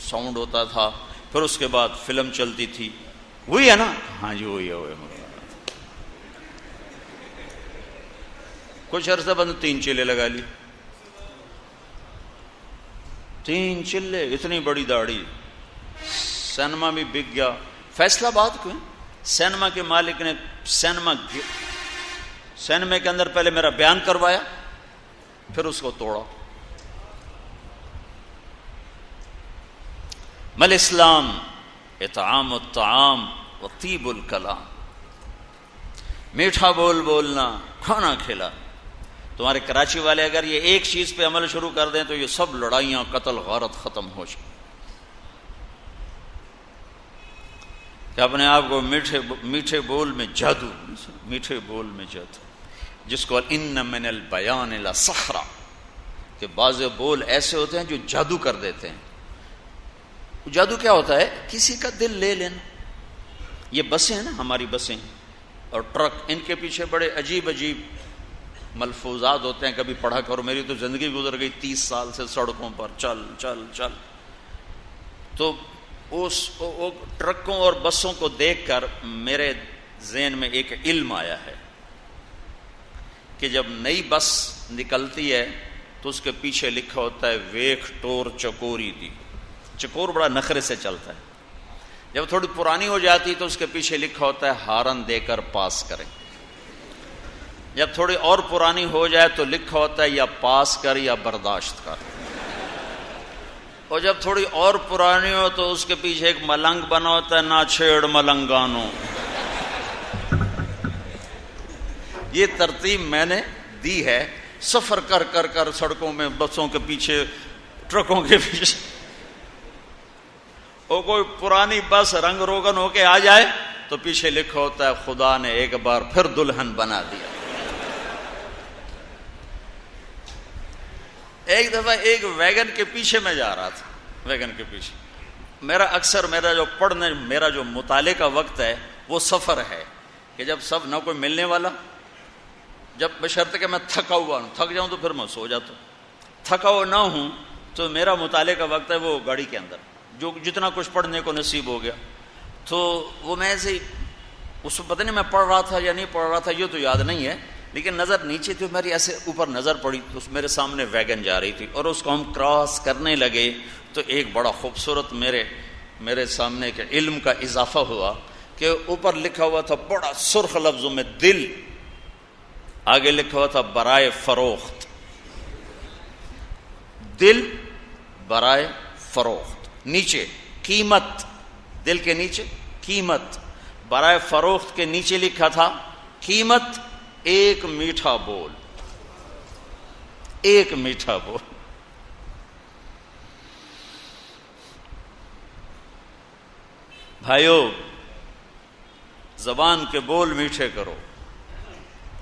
ساؤنڈ ہوتا تھا، پھر اس کے بعد فلم چلتی تھی، وہی ہے نا؟ ہاں جی وہی ہے۔ کچھ عرصہ بعد 3 چلے لگا لی، 3 چلے، اتنی بڑی داڑھی، سینما بھی بک گیا۔ فیصلہ آباد کو سینما کے مالک نے سینما کے اندر پہلے میرا بیان کروایا، پھر اس کو توڑا۔ مل اسلام اطعام الطعام و طیب الکلام، میٹھا بول بولنا، کھانا کھلا۔ تمہارے کراچی والے اگر یہ ایک چیز پہ عمل شروع کر دیں تو یہ سب لڑائیاں، قتل غارت ختم ہو جائیں۔ کہ اپنے آپ کو میٹھے بول میں جادو، میٹھے بول میں جادو، جس کو ان من البیان لسحرا، کہ بعض بول ایسے ہوتے ہیں جو جادو کر دیتے ہیں۔ جادو کیا ہوتا ہے؟ کسی کا دل لے لینا۔ یہ بسیں ہیں نا، ہماری بسیں اور ٹرک، ان کے پیچھے بڑے عجیب عجیب ملفوظات ہوتے ہیں، کبھی پڑھا کرو، میری تو زندگی گزر گئی 30 سال سے سڑکوں پر چل چل چل، تو اس ٹرکوں اور بسوں کو دیکھ کر میرے ذہن میں ایک علم آیا ہے کہ جب نئی بس نکلتی ہے تو اس کے پیچھے لکھا ہوتا ہے ویکھ ٹور چکوری دی، چکور بڑا نخرے سے چلتا ہے۔ جب تھوڑی پرانی ہو جاتی تو اس کے پیچھے لکھا ہوتا ہے ہارن دے کر پاس کریں۔ جب تھوڑی اور پرانی ہو جائے تو لکھا ہوتا ہے یا پاس کر یا برداشت کر، اور جب تھوڑی اور پرانی ہو تو اس کے پیچھے ایک ملنگ بنا ہوتا ہے نہ چھیڑ ملنگانو۔ یہ ترتیب میں نے دی ہے، سفر کر کر کر سڑکوں میں بسوں کے پیچھے ٹرکوں کے پیچھے، اور کوئی پرانی بس رنگ روگن ہو کے آ جائے تو پیچھے لکھا ہوتا ہے خدا نے ایک بار پھر دلہن بنا دیا۔ ایک دفعہ ایک ویگن کے پیچھے میں جا رہا تھا، ویگن کے پیچھے میرا جو مطالعے کا وقت ہے وہ سفر ہے، کہ جب سب نہ کوئی ملنے والا، جب بشرط کہ میں تھکا ہوا ہوں، تھک جاؤں تو پھر میں سو جاتا ہوں، تھکا ہوا نہ ہوں تو میرا مطالعے کا وقت ہے وہ گاڑی کے اندر، جو جتنا کچھ پڑھنے کو نصیب ہو گیا۔ تو وہ میں ایسے اس کو پتہ نہیں میں پڑھ رہا تھا یا نہیں پڑھ رہا تھا، یہ تو یاد نہیں ہے، لیکن نظر نیچے تھی، میری ایسے اوپر نظر پڑی تو میرے سامنے ویگن جا رہی تھی، اور اس کو ہم کراس کرنے لگے تو ایک بڑا خوبصورت میرے سامنے کے علم کا اضافہ ہوا کہ اوپر لکھا ہوا تھا بڑا سرخ لفظوں میں دل، آگے لکھا ہوا تھا برائے فروخت، دل برائے فروخت، نیچے قیمت، دل کے نیچے قیمت، برائے فروخت کے نیچے لکھا تھا قیمت ایک میٹھا بول، ایک میٹھا بول۔ بھائیو، زبان کے بول میٹھے کرو،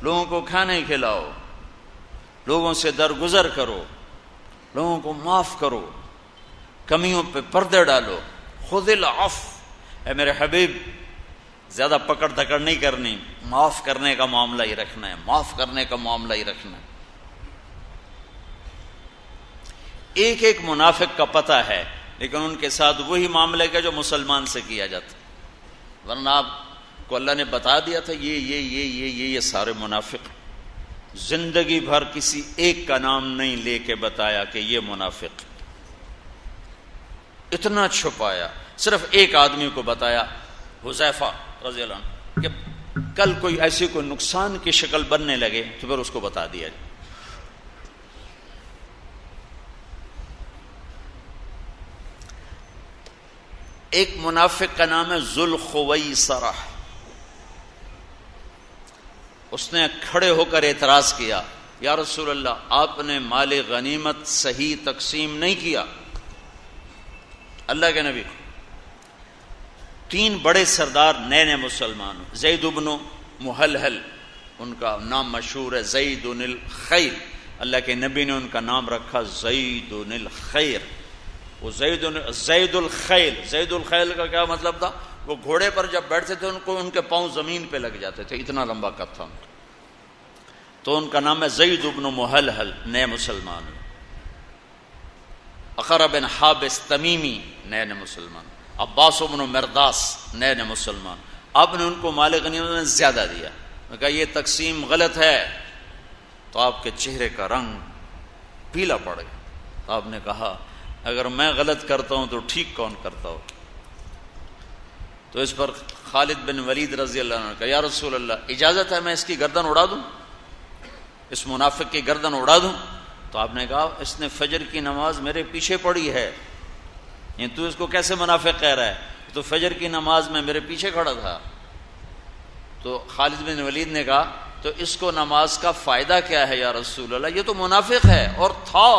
لوگوں کو کھانے کھلاؤ، لوگوں سے درگزر کرو، لوگوں کو معاف کرو، کمیوں پہ پردے ڈالو، خذ العفو، اے میرے حبیب زیادہ پکڑ دکڑ نہیں کرنی، معاف کرنے کا معاملہ ہی رکھنا ہے، معاف کرنے کا معاملہ ہی رکھنا ہے۔ ایک ایک منافق کا پتہ ہے، لیکن ان کے ساتھ وہی معاملہ کا جو مسلمان سے کیا جاتا، ورنہ آپ کو اللہ نے بتا دیا تھا یہ سارے منافق، زندگی بھر کسی ایک کا نام نہیں لے کے بتایا کہ یہ منافق، اتنا چھپایا، صرف ایک آدمی کو بتایا، حذیفہ رضی اللہ عنہ، کہ کل کوئی ایسی کوئی نقصان کی شکل بننے لگے تو پھر اس کو بتا دیا جائے۔ ایک منافق کا نام ہے ذوالخویصرہ، اس نے کھڑے ہو کر اعتراض کیا، یا رسول اللہ آپ نے مال غنیمت صحیح تقسیم نہیں کیا۔ اللہ کے نبی، 3 بڑے سردار نئے مسلمان، زید بن محلحل، ان کا نام مشہور ہے زید الخیر، اللہ کے نبی نے ان کا نام رکھا زید الخیر۔ وہ زید الخیل، زید الخیل کا کیا مطلب تھا؟ وہ گھوڑے پر جب بیٹھتے تھے ان کے پاؤں زمین پہ لگ جاتے تھے، اتنا لمبا قد تھا ان کا، تو ان کا نام ہے زید بن محلحل، نئے مسلمان۔ اقرہ بن حابس تمیمی، نئے مسلمان۔ عباس بن مرداس، نئے مسلمان۔ آپ نے ان کو مال غنیمت میں زیادہ دیا، کہا یہ تقسیم غلط ہے، تو آپ کے چہرے کا رنگ پیلا پڑ گیا۔ تو آپ نے کہا اگر میں غلط کرتا ہوں تو ٹھیک کون کرتا ہو؟ تو اس پر خالد بن ولید رضی اللہ عنہ نے کہا یا رسول اللہ اجازت ہے میں اس کی گردن اڑا دوں، اس منافق کی گردن اڑا دوں؟ تو آپ نے کہا اس نے فجر کی نماز میرے پیچھے پڑھی ہے، یہ تو اس کو کیسے منافق کہہ رہا ہے؟ تو فجر کی نماز میں میرے پیچھے کھڑا تھا۔ تو خالد بن ولید نے کہا تو اس کو نماز کا فائدہ کیا ہے یا رسول اللہ؟ یہ تو منافق ہے اور تھا۔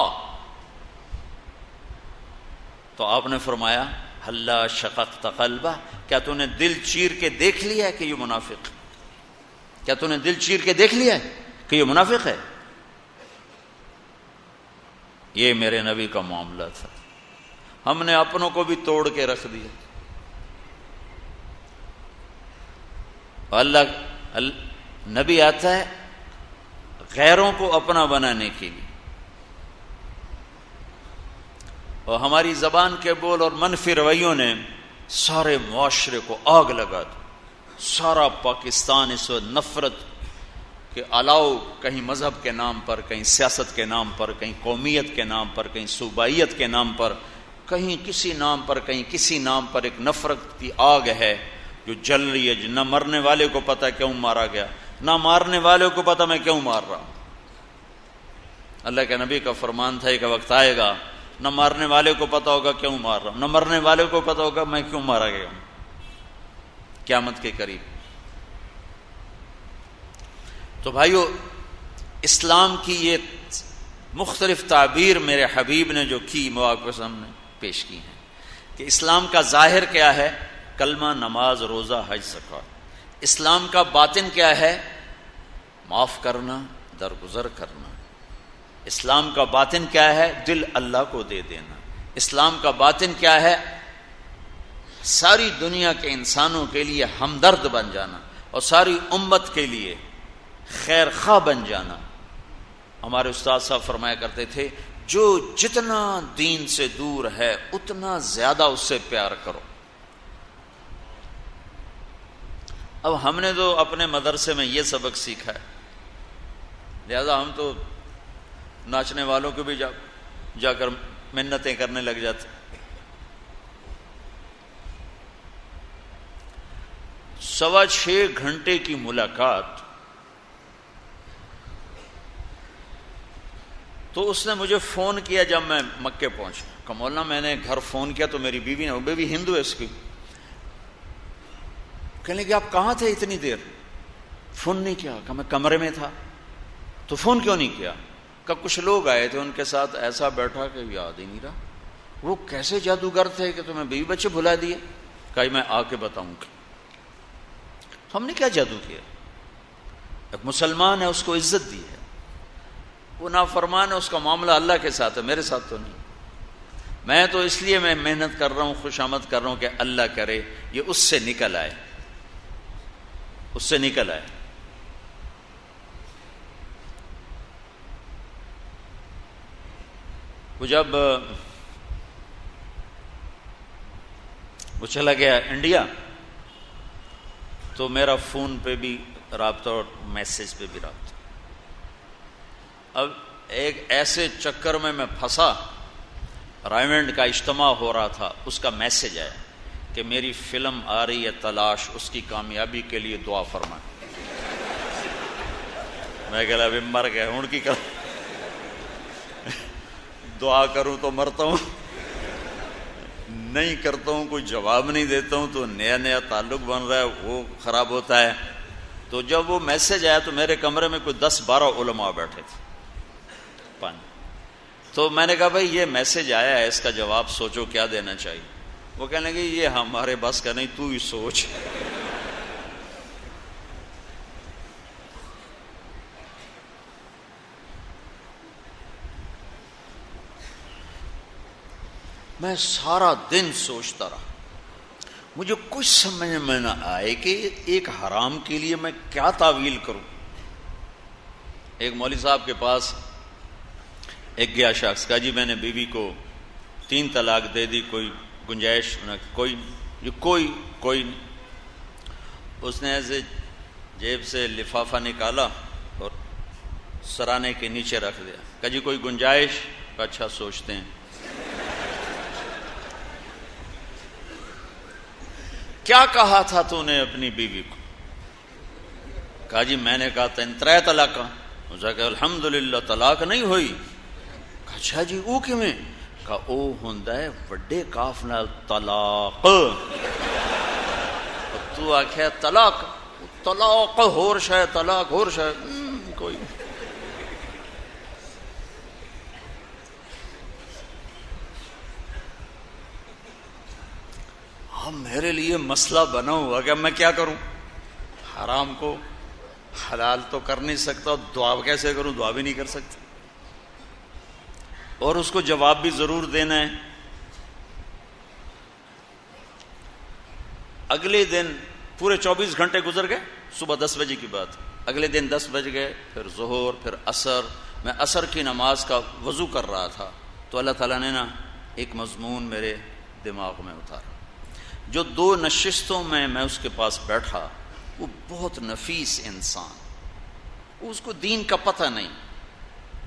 تو آپ نے فرمایا ہلا شققت قلبہ، کیا تو نے دل چیر کے دیکھ لیا ہے کہ یہ منافق؟ کیا تو نے دل چیر کے دیکھ لیا ہے کہ یہ منافق ہے؟ یہ میرے نبی کا معاملہ تھا. ہم نے اپنوں کو بھی توڑ کے رکھ دیا. نبی آتا ہے غیروں کو اپنا بنانے کے لیے، اور ہماری زبان کے بول اور منفی رویوں نے سارے معاشرے کو آگ لگا دی. سارا پاکستان اس وقت نفرت کہ الاؤ، کہیں مذہب کے نام پر، کہیں سیاست کے نام پر، کہیں قومیت کے نام پر، کہیں صوبائیت کے نام پر، کہیں کسی نام پر، کہیں کسی نام پر ایک نفرت کی آگ ہے جو جل رہی ہے. نہ مرنے والے کو پتہ کیوں مارا گیا، نہ مارنے والے کو پتہ میں کیوں مار رہا ہوں. اللہ کے نبی کا فرمان تھا کہ وقت آئے گا نہ مارنے والے کو پتہ ہوگا کیوں مار رہا ہوں، نہ مرنے والے کو پتہ ہوگا میں کیوں مارا گیا ہوں قیامت کے قریب. تو بھائیو، اسلام کی یہ مختلف تعبیر میرے حبیب نے جو کی مواقع کے سامنے پیش کی ہیں کہ اسلام کا ظاہر کیا ہے؟ کلمہ، نماز، روزہ، حج، زکوٰۃ. اسلام کا باطن کیا ہے؟ معاف کرنا، درگزر کرنا. اسلام کا باطن کیا ہے؟ دل اللہ کو دے دینا. اسلام کا باطن کیا ہے؟ ساری دنیا کے انسانوں کے لیے ہمدرد بن جانا اور ساری امت کے لیے خیر خواہ بن جانا. ہمارے استاد صاحب فرمایا کرتے تھے جو جتنا دین سے دور ہے اتنا زیادہ اس سے پیار کرو. اب ہم نے تو اپنے مدرسے میں یہ سبق سیکھا ہے، لہذا ہم تو ناچنے والوں کو بھی جا کر منتیں کرنے لگ جاتے. 6.25 گھنٹے کی ملاقات، تو اس نے مجھے فون کیا جب میں مکے پہنچا. کہ مولانا میں نے گھر فون کیا تو میری بیوی نے، وہ بیوی ہندو ہے اس کی، کہنے کہ آپ کہاں تھے اتنی دیر؟ فون نہیں کیا. کہ میں کمرے میں تھا. تو فون کیوں نہیں کیا؟ کہ کچھ لوگ آئے تھے، ان کے ساتھ ایسا بیٹھا کہ یاد ہی نہیں رہا. وہ کیسے جادوگر تھے کہ تمہیں بیوی بچے بھلا دیے؟ کہ میں آ کے بتاؤں گا. ہم نے کیا جادو کیا؟ ایک مسلمان ہے، اس کو عزت دی ہے. وہ نافرمان ہے، اس کا معاملہ اللہ کے ساتھ ہے، میرے ساتھ تو نہیں. میں تو اس لیے میں محنت کر رہا ہوں، خوشامد کر رہا ہوں کہ اللہ کرے یہ اس سے نکل آئے، اس سے نکل آئے. وہ جب وہ چلا گیا انڈیا تو میرا فون پہ بھی رابطہ اور میسج پہ بھی رابطہ. اب ایک ایسے چکر میں پھنسا، رائمنڈ کا اجتماع ہو رہا تھا، اس کا میسج آیا کہ میری فلم آ رہی ہے تلاش، اس کی کامیابی کے لیے دعا فرمائیں. میں کہا ابھی مر گئے ہوں کی کر دعا کروں تو مرتا ہوں، نہیں کرتا ہوں، کوئی جواب نہیں دیتا ہوں تو نیا نیا تعلق بن رہا ہے، وہ خراب ہوتا ہے. تو جب وہ میسج آیا تو میرے کمرے میں کوئی 10-12 علماء بیٹھے تھے. تو میں نے کہا بھائی یہ میسج آیا ہے، اس کا جواب سوچو کیا دینا چاہیے. وہ کہنے لگے یہ ہمارے بس کا نہیں، تو ہی سوچ. میں سارا دن سوچتا رہا، مجھے کچھ سمجھ میں نہ آئے کہ ایک حرام کے لیے میں کیا تعویل کروں. ایک مولوی صاحب کے پاس ایک گیا شخص، کہا جی میں نے بیوی کو 3 طلاق دے دی، کوئی گنجائش نہ، کوئی. اس نے ایسے جیب سے لفافہ نکالا اور سرانے کے نیچے رکھ دیا. کہا جی کوئی گنجائش؟ اچھا سوچتے ہیں. کیا کہا تھا تو نے اپنی بیوی کو؟ کہا جی میں نے کہا 3 طلاق. اسے کہا الحمدللہ طلاق نہیں ہوئی. اچھا جی وہ کیویں؟ کہا او ہوندا ہے وڈے کاف نال طلاق. تو آکھیا طلاق ہور شے، طلاق ہور شے کوئی. اب میرے لیے مسئلہ بنا ہوا کہ میں کیا کروں، حرام کو حلال تو کر نہیں سکتا، دعا کیسے کروں، دعا بھی نہیں کر سکتا، اور اس کو جواب بھی ضرور دینا ہے۔ اگلے دن پورے 24 گھنٹے گزر گئے، صبح 10 بجے کی بات، اگلے دن 10 بج گئے، پھر ظہر، پھر عصر، میں عصر کی نماز کا وضو کر رہا تھا تو اللہ تعالیٰ نے نا ایک مضمون میرے دماغ میں اتارا۔ جو 2 نشستوں میں اس کے پاس بیٹھا، وہ بہت نفیس انسان، اس کو دین کا پتہ نہیں،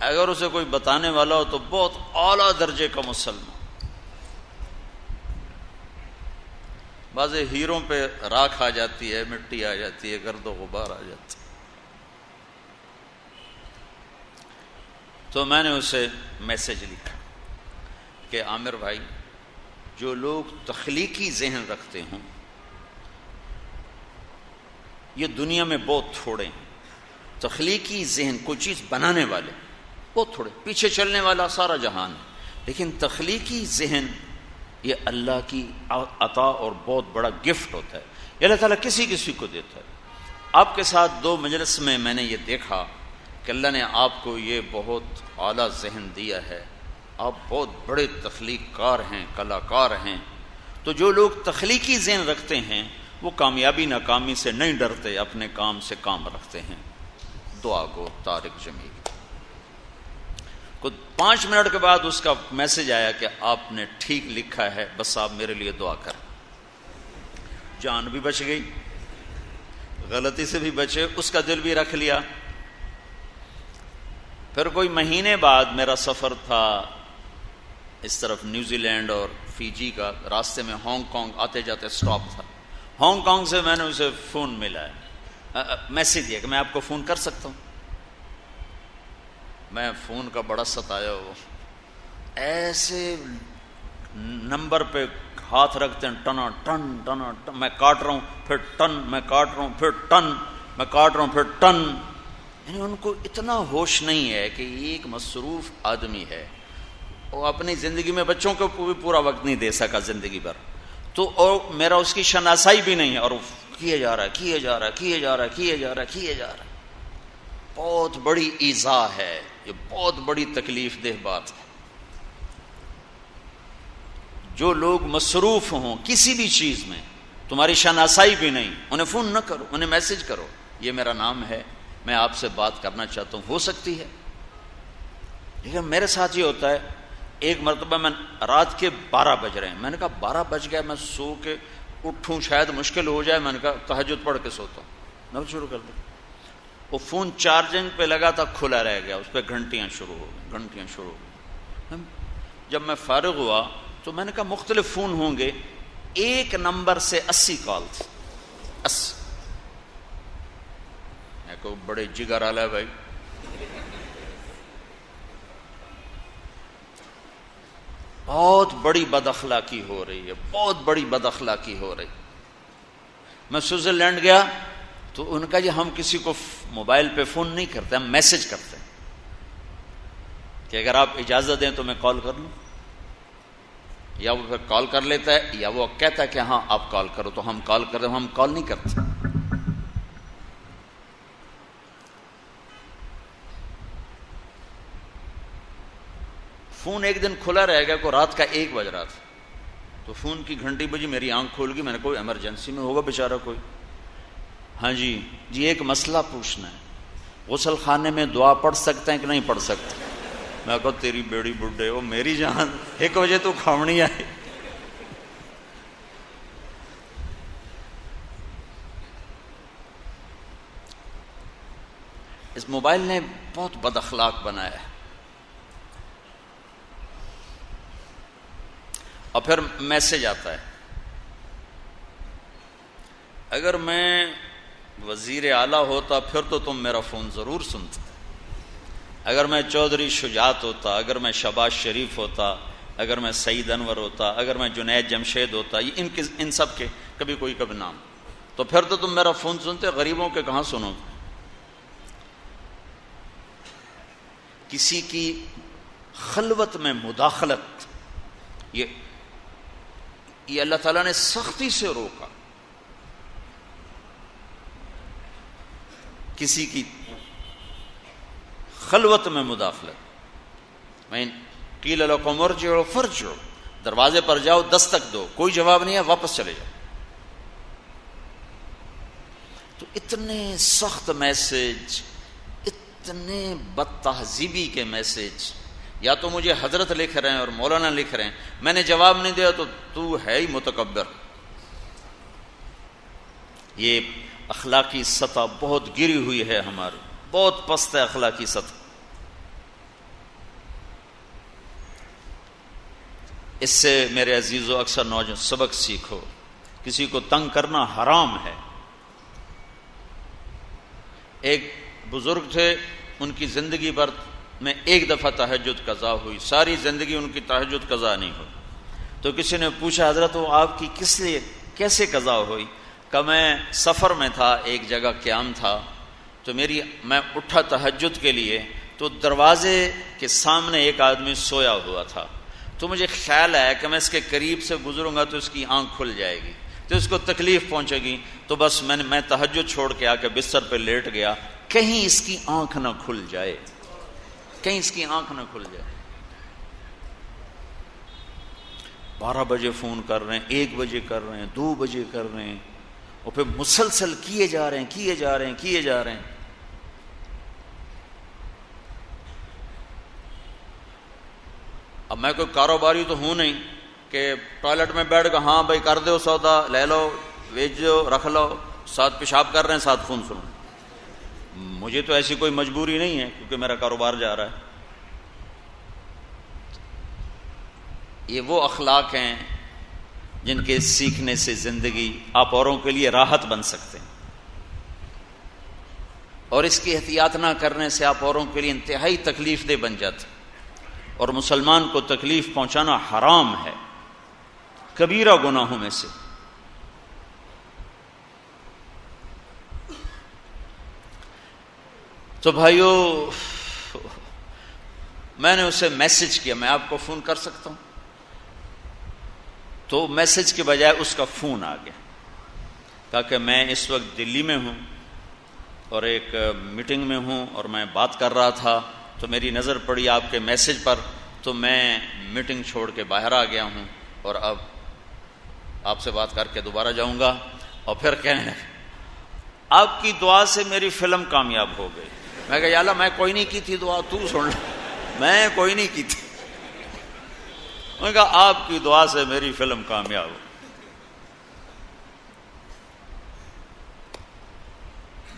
اگر اسے کوئی بتانے والا ہو تو بہت اعلیٰ درجے کا مسلمان، بعض ہیروں پہ راکھ آ جاتی ہے، مٹی آ جاتی ہے، گرد و غبار آ جاتی ہے۔ تو میں نے اسے میسج لکھا کہ عامر بھائی، جو لوگ تخلیقی ذہن رکھتے ہوں یہ دنیا میں بہت تھوڑے ہیں، تخلیقی ذہن، کوئی چیز بنانے والے بہت تھوڑے، پیچھے چلنے والا سارا جہان ہے، لیکن تخلیقی ذہن یہ اللہ کی عطا اور بہت بڑا گفٹ ہوتا ہے، یہ اللہ تعالیٰ کسی کسی کو دیتا ہے۔ آپ کے ساتھ 2 مجلس میں نے یہ دیکھا کہ اللہ نے آپ کو یہ بہت اعلیٰ ذہن دیا ہے، آپ بہت بڑے تخلیق کار ہیں، کلاکار ہیں۔ تو جو لوگ تخلیقی ذہن رکھتے ہیں وہ کامیابی ناکامی سے نہیں ڈرتے، اپنے کام سے کام رکھتے ہیں۔ دعا گو طارق جمیل۔ 5 منٹ کے بعد اس کا میسج آیا کہ آپ نے ٹھیک لکھا ہے، بس آپ میرے لیے دعا کریں۔ جان بھی بچ گئی، غلطی سے بھی بچے، اس کا دل بھی رکھ لیا۔ پھر کوئی مہینے بعد میرا سفر تھا اس طرف نیوزی لینڈ اور فیجی کا، راستے میں ہانگ کانگ آتے جاتے سٹاپ تھا، ہانگ کانگ سے میں نے اسے فون ملا ہے، میسج دیا کہ میں آپ کو فون کر سکتا ہوں۔ میں فون کا بڑا ستایا ہو، ایسے نمبر پہ ہاتھ رکھتے ہیں، ٹنا ٹن ٹنا ٹن، میں کاٹ رہا ہوں پھر ٹن، میں کاٹ رہا ہوں پھر ٹن، میں کاٹ رہا ہوں پھر ٹن، یعنی ان کو اتنا ہوش نہیں ہے کہ ایک مصروف آدمی ہے، وہ اپنی زندگی میں بچوں کو بھی پورا وقت نہیں دے سکا زندگی بھر، تو اور میرا اس کی شناسائی بھی نہیں ہے، اور کیے جا رہا ہے کیے جا رہا ہے کیے جا رہا ہے کیے جا رہا ہے کیے جا رہا ہے۔ بہت بڑی ایذا ہے یہ، بہت بڑی تکلیف دہ بات ہے۔ جو لوگ مصروف ہوں کسی بھی چیز میں، تمہاری شناسائی بھی نہیں، انہیں فون نہ کرو، انہیں میسج کرو، یہ میرا نام ہے، میں آپ سے بات کرنا چاہتا ہوں، ہو سکتی ہے۔ لیکن میرے ساتھ یہ ہوتا ہے، ایک مرتبہ میں رات کے 12 بج رہے ہیں، میں نے کہا 12 بج گیا، میں سو کے اٹھوں شاید مشکل ہو جائے، میں نے کہا تہجد پڑھ کے سوتا ہوں، نہ شروع کر دوں۔ وہ فون چارجنگ پہ لگا تھا، کھلا رہ گیا، اس پہ گھنٹیاں شروع ہو گئی، گھنٹیاں شروع ہو گئی۔ جب میں فارغ ہوا تو میں نے کہا مختلف فون ہوں گے، ایک نمبر سے 80 کال تھی، 80۔ میں کو بڑے جگر والا ہے بھائی، بہت بڑی بد اخلاقی ہو رہی ہے، بہت بڑی بد اخلاقی ہو رہی۔ میں سوئٹزرلینڈ گیا تو ان کا یہ ہم کسی کو موبائل پہ فون نہیں کرتے، ہم میسج کرتے ہیں کہ اگر آپ اجازت دیں تو میں کال کر لوں، یا وہ پھر کال کر لیتا ہے یا وہ کہتا ہے کہ ہاں آپ کال کرو، تو ہم کال کرتے ہیں، ہم کال نہیں کرتے۔ فون ایک دن کھلا رہ گیا، کو رات کا 1 بج رہا تھا، تو فون کی گھنٹی بجی، میری آنکھ کھول گئی، میں نے کوئی ایمرجنسی میں ہوگا بیچارہ کوئی، ہاں جی ایک مسئلہ پوچھنا ہے، غسل خانے میں دعا پڑھ سکتے ہیں کہ نہیں پڑھ سکتے؟ میں کہا تیری بیڑی بڈھے ہو، میری جان 1 بجے تو کھاونی آئی۔ اس موبائل نے بہت بد اخلاق بنایا ہے۔ اور پھر میسج آتا ہے، اگر میں وزیر اعلیٰ ہوتا پھر تو تم میرا فون ضرور سنتے، اگر میں چودھری شجاعت ہوتا، اگر میں شہباز شریف ہوتا، اگر میں سعید انور ہوتا، اگر میں جنید جمشید ہوتا، ان سب کے کبھی کوئی کبھی نام، تو پھر تو تم میرا فون سنتے، غریبوں کے کہاں سنو گے؟ کسی کی خلوت میں مداخلت، یہ یہ اللہ تعالیٰ نے سختی سے روکا. کسی کی خلوت میں مداخلت. میں قیل لکم ارجعوا فارجعوا، دروازے پر جاؤ، دستک دو، کوئی جواب نہیں ہے، واپس چلے جاؤ. تو اتنے سخت میسج، اتنے بد تہذیبی کے میسج، یا تو مجھے حضرت لکھ رہے ہیں اور مولانا لکھ رہے ہیں، میں نے جواب نہیں دیا تو ہے ہی متکبر. یہ اخلاقی سطح بہت گری ہوئی ہے ہماری، بہت پست ہے اخلاقی سطح. اس سے میرے عزیزو اکثر نوجوان سبق سیکھو. کسی کو تنگ کرنا حرام ہے. ایک بزرگ تھے، ان کی زندگی بھر میں ایک دفعہ تہجد قضا ہوئی، ساری زندگی ان کی تہجد قضا نہیں ہوئی. تو کسی نے پوچھا حضرت وہ آپ کی کس لیے کیسے قضا ہوئی؟ کہ میں سفر میں تھا، ایک جگہ قیام تھا، تو میں اٹھا تہجد کے لیے، تو دروازے کے سامنے ایک آدمی سویا ہوا تھا، تو مجھے خیال آیا کہ میں اس کے قریب سے گزروں گا تو اس کی آنکھ کھل جائے گی، تو اس کو تکلیف پہنچے گی. تو بس میں تہجد چھوڑ کے آ کے بستر پہ لیٹ گیا، کہیں اس کی آنکھ نہ کھل جائے، کہیں اس کی آنکھ نہ کھل جائے. 12 بجے فون کر رہے ہیں، 1 بجے کر رہے ہیں، 2 بجے کر رہے ہیں، اور پھر مسلسل کیے جا رہے ہیں. اب میں کوئی کاروباری تو ہوں نہیں کہ ٹوائلٹ میں بیٹھ کے ہاں بھائی کر دو سودا، لے لو، بیچ دو، رکھ لو، ساتھ پیشاب کر رہے ہیں، ساتھ خون سنو. مجھے تو ایسی کوئی مجبوری نہیں ہے کیونکہ میرا کاروبار جا رہا ہے. یہ وہ اخلاق ہیں جن کے سیکھنے سے زندگی آپ اوروں کے لیے راحت بن سکتے ہیں، اور اس کی احتیاط نہ کرنے سے آپ اوروں کے لیے انتہائی تکلیف دہ بن جاتے. اور مسلمان کو تکلیف پہنچانا حرام ہے، کبیرہ گناہوں میں سے. تو بھائیو، میں نے اسے میسج کیا، میں آپ کو فون کر سکتا ہوں؟ تو میسج کے بجائے اس کا فون آ گیا. کہا کہ میں اس وقت دلی میں ہوں اور ایک میٹنگ میں ہوں اور میں بات کر رہا تھا، تو میری نظر پڑی آپ کے میسج پر، تو میں میٹنگ چھوڑ کے باہر آ گیا ہوں اور اب آپ سے بات کر کے دوبارہ جاؤں گا. اور پھر کہنے لگے آپ کی دعا سے میری فلم کامیاب ہو گئی. میں کہا یا اللہ میں کوئی نہیں کی تھی دعا، تو سن لے، میں کوئی نہیں کی تھی. میں کہا آپ کی دعا سے میری فلم کامیاب ہو.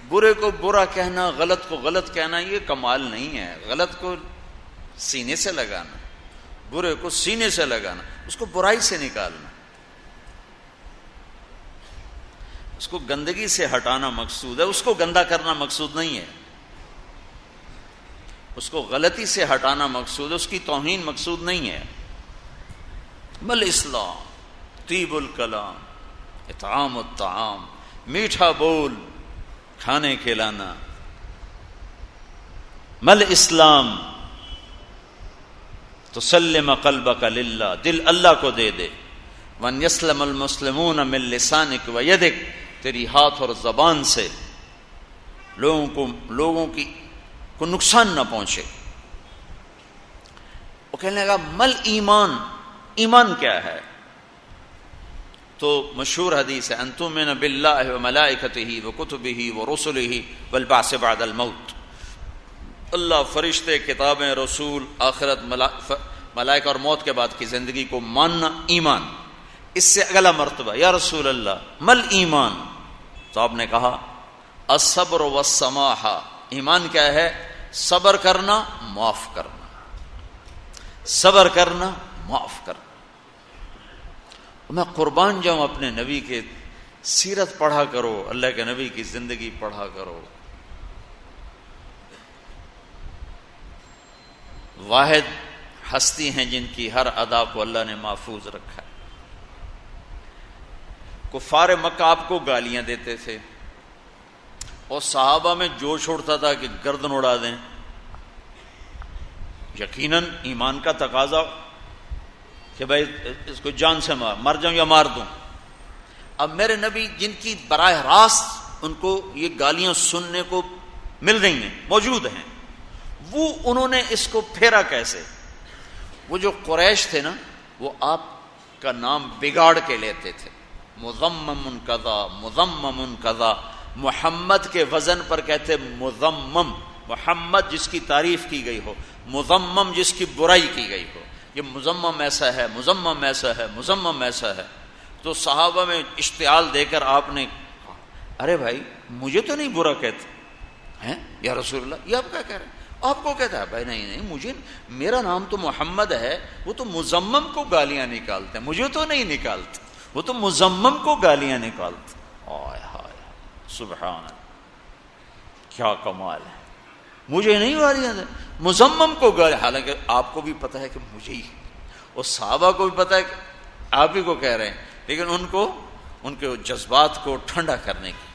برے کو برا کہنا، غلط کو غلط کہنا یہ کمال نہیں ہے. غلط کو سینے سے لگانا، برے کو سینے سے لگانا، اس کو برائی سے نکالنا، اس کو گندگی سے ہٹانا مقصود ہے، اس کو گندا کرنا مقصود نہیں ہے. اس کو غلطی سے ہٹانا مقصود ہے، اس کی توہین مقصود نہیں ہے. بل اسلام طیب الکلام اطعام الطعام، میٹھا بول، کھانے کھلانا. مل اسلام تسلم قلبک للہ، دل اللہ کو دے دے. وان یسلم المسلمون من لسانک و یدک، تیری ہاتھ اور زبان سے لوگوں کو نقصان نہ پہنچے. وہ کہنے لگا مل ایمان، ایمان کیا ہے؟ تو مشہور حدیث ہے ان تؤمن باللہ وملائکتہ وکتبہ ورسلہ والبعث بعد الموت. اللہ، فرشتے، کتابیں، رسول، آخرت، ملائکہ اور موت کے بعد کی زندگی کو ماننا ایمان. اس سے اگلا مرتبہ یا رسول اللہ مل ایمان؟ تو آپ نے کہا الصبر والسماحہ. ایمان کیا ہے؟ صبر کرنا، معاف کرنا، صبر کرنا، معاف کرنا. میں قربان جاؤں اپنے نبی کے سیرت پڑھا کرو، اللہ کے نبی کی زندگی پڑھا کرو. واحد ہستی ہیں جن کی ہر ادا کو اللہ نے محفوظ رکھا ہے. کفار مکہ آپ کو گالیاں دیتے تھے اور صحابہ میں جوش اٹھتا تھا کہ گردن اڑا دیں. یقیناً ایمان کا تقاضا کہ بھائی اس کو جان سے مر جاؤں یا مار دوں. اب میرے نبی جن کی براہ راست ان کو یہ گالیاں سننے کو مل رہی ہیں، موجود ہیں، وہ انہوں نے اس کو پھیرا کیسے؟ وہ جو قریش تھے نا، وہ آپ کا نام بگاڑ کے لیتے تھے، مذمم کذا مذمم کذا. محمد کے وزن پر کہتے مذمم، محمد جس کی تعریف کی گئی ہو، مذمم جس کی برائی کی گئی ہو. یہ مذمم ایسا ہے، مذمم ایسا ہے، مذمم ایسا ہے. تو صحابہ میں اشتعال دے کر آپ نے کہا ارے بھائی مجھے تو نہیں برا کہتے ہیں یا رسول اللہ، یہ آپ کیا کہہ رہے ہیں؟ آپ کو کہتا ہے بھائی نہیں مجھے، میرا نام تو محمد ہے. وہ تو مذمم کو گالیاں نکالتے ہیں، مجھے تو نہیں نکالتے، وہ تو مذمم کو گالیاں نکالتے. آئے ہائے سبحان اللہ، کیا کمال ہے. مجھے نہیں گالیاں دیں، مذمم کو گالیاں. حالانکہ آپ کو بھی پتا ہے کہ مجھے ہی، اور صحابہ کو بھی پتا ہے کہ آپ ہی کو کہہ رہے ہیں، لیکن ان کو ان کے جذبات کو ٹھنڈا کرنے کی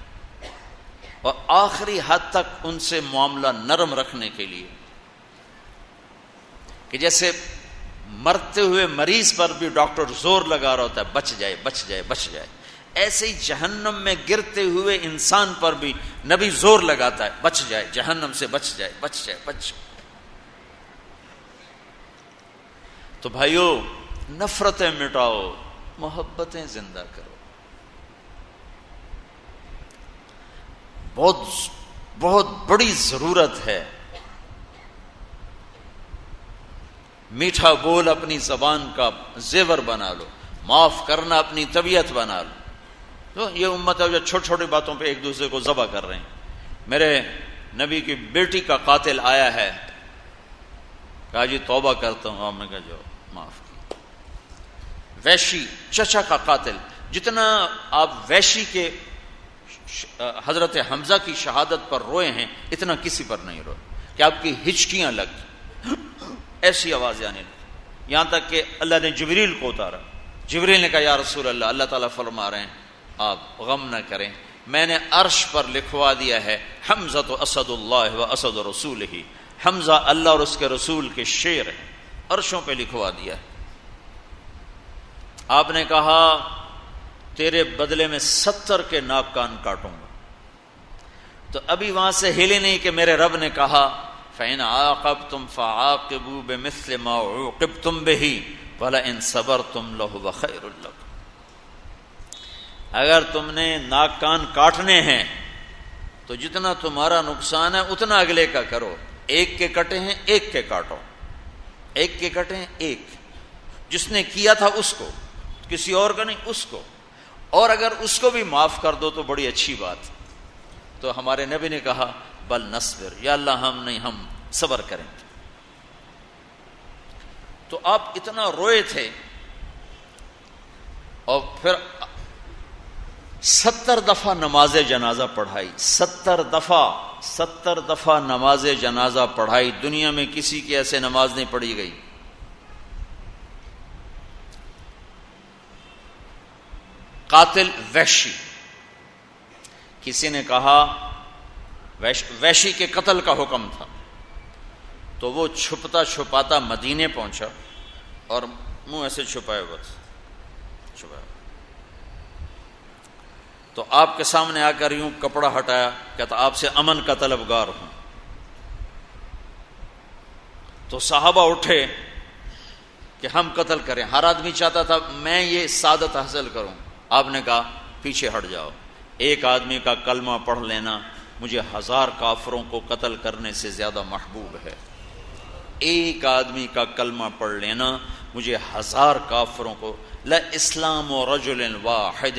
اور آخری حد تک ان سے معاملہ نرم رکھنے کے لیے کہ جیسے مرتے ہوئے مریض پر بھی ڈاکٹر زور لگا رہا ہوتا ہے بچ جائے بچ جائے بچ جائے، ایسے ہی جہنم میں گرتے ہوئے انسان پر بھی نبی زور لگاتا ہے بچ جائے، جہنم سے بچ جائے بچ جائے بچ جائے. تو بھائیو نفرتیں مٹاؤ، محبتیں زندہ کرو. بہت بہت بڑی ضرورت ہے. میٹھا بول اپنی زبان کا زیور بنا لو، معاف کرنا اپنی طبیعت بنا لو. تو یہ امت ہے جو چھوٹی چھوٹی باتوں پہ ایک دوسرے کو ذبح کر رہے ہیں. میرے نبی کی بیٹی کا قاتل آیا ہے، کہا جی توبہ کرتا ہوں. آپ نے کہا جو معاف کی. ویشی چچا کا قاتل، جتنا آپ ویشی کے حضرت حمزہ کی شہادت پر روئے ہیں اتنا کسی پر نہیں روئے، کہ آپ کی ہچکیاں لگ ایسی آوازیں آنے لگی، یہاں تک کہ اللہ نے جبریل کو اتارا. جبریل نے کہا یا رسول اللہ، اللہ تعالیٰ فرما رہے ہیں آپ غم نہ کریں، میں نے عرش پر لکھوا دیا ہے حمزہ تو اسد اللہ و اسد رسول ہی، حمزہ اللہ اور اس کے رسول کے شیر ہیں، عرشوں پہ لکھوا دیا ہے. آپ نے کہا تیرے بدلے میں 70 کے ناک کان کاٹوں گا. تو ابھی وہاں سے ہلے نہیں کہ میرے رب نے کہا فَإِنْ عَاقَبْتُمْ فَعَاقِبُوا بِمِثْلِ مَا عُوقِبْتُمْ بِهِ وَلَئِنْ صَبَرْتُمْ لَهُوَ خَيْرٌ لَكُمْ. اگر تم نے ناک کان کاٹنے ہیں تو جتنا تمہارا نقصان ہے اتنا اگلے کا کرو. ایک کے کٹے ہیں ایک کے کاٹو، ایک کے کٹے ہیں ایک، جس نے کیا تھا اس کو، کسی اور کا نہیں، اس کو. اور اگر اس کو بھی معاف کر دو تو بڑی اچھی بات. تو ہمارے نبی نے کہا بل نصبر، یا اللہ ہم نہیں، ہم صبر کریں. تو آپ اتنا روئے تھے اور پھر 70 دفعہ نماز جنازہ پڑھائی، 70 دفعہ نماز جنازہ پڑھائی. دنیا میں کسی کی ایسے نماز نہیں پڑھی گئی. قاتل وحشی، کسی نے کہا وحشی کے قتل کا حکم تھا، تو وہ چھپتا چھپاتا مدینے پہنچا اور منہ ایسے چھپائے ہوا تھا، تو آپ کے سامنے آ کر یوں کپڑا ہٹایا، کہتا آپ سے امن کا طلبگار ہوں. تو صحابہ اٹھے کہ ہم قتل کریں. ہر آدمی چاہتا تھا میں یہ سعادت حاصل کروں. آپ نے کہا پیچھے ہٹ جاؤ، ایک آدمی کا کلمہ پڑھ لینا مجھے 1000 کافروں کو قتل کرنے سے زیادہ محبوب ہے. ایک آدمی کا کلمہ پڑھ لینا مجھے 1000 کافروں کو، لا اسلام رجل واحد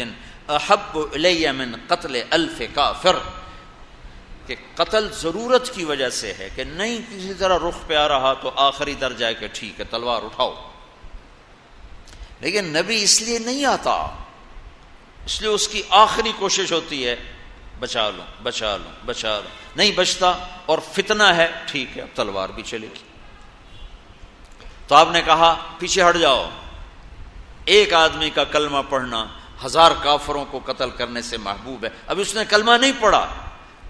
احب الی من قتل 1000 کافر. کہ قتل ضرورت کی وجہ سے ہے کہ نہیں کسی طرح رخ پہ آ رہا تو آخری درجہ ہے کہ ٹھیک ہے تلوار اٹھاؤ. لیکن نبی اس لیے نہیں آتا، اس لیے اس کی آخری کوشش ہوتی ہے بچا لوں بچا لوں بچا لوں. نہیں بچتا اور فتنہ ہے، ٹھیک ہے اب تلوار بھی چلے گی. تو آپ نے کہا پیچھے ہٹ جاؤ، ایک آدمی کا کلمہ پڑھنا 1000 کافروں کو قتل کرنے سے محبوب ہے. اب اس نے کلمہ نہیں پڑھا،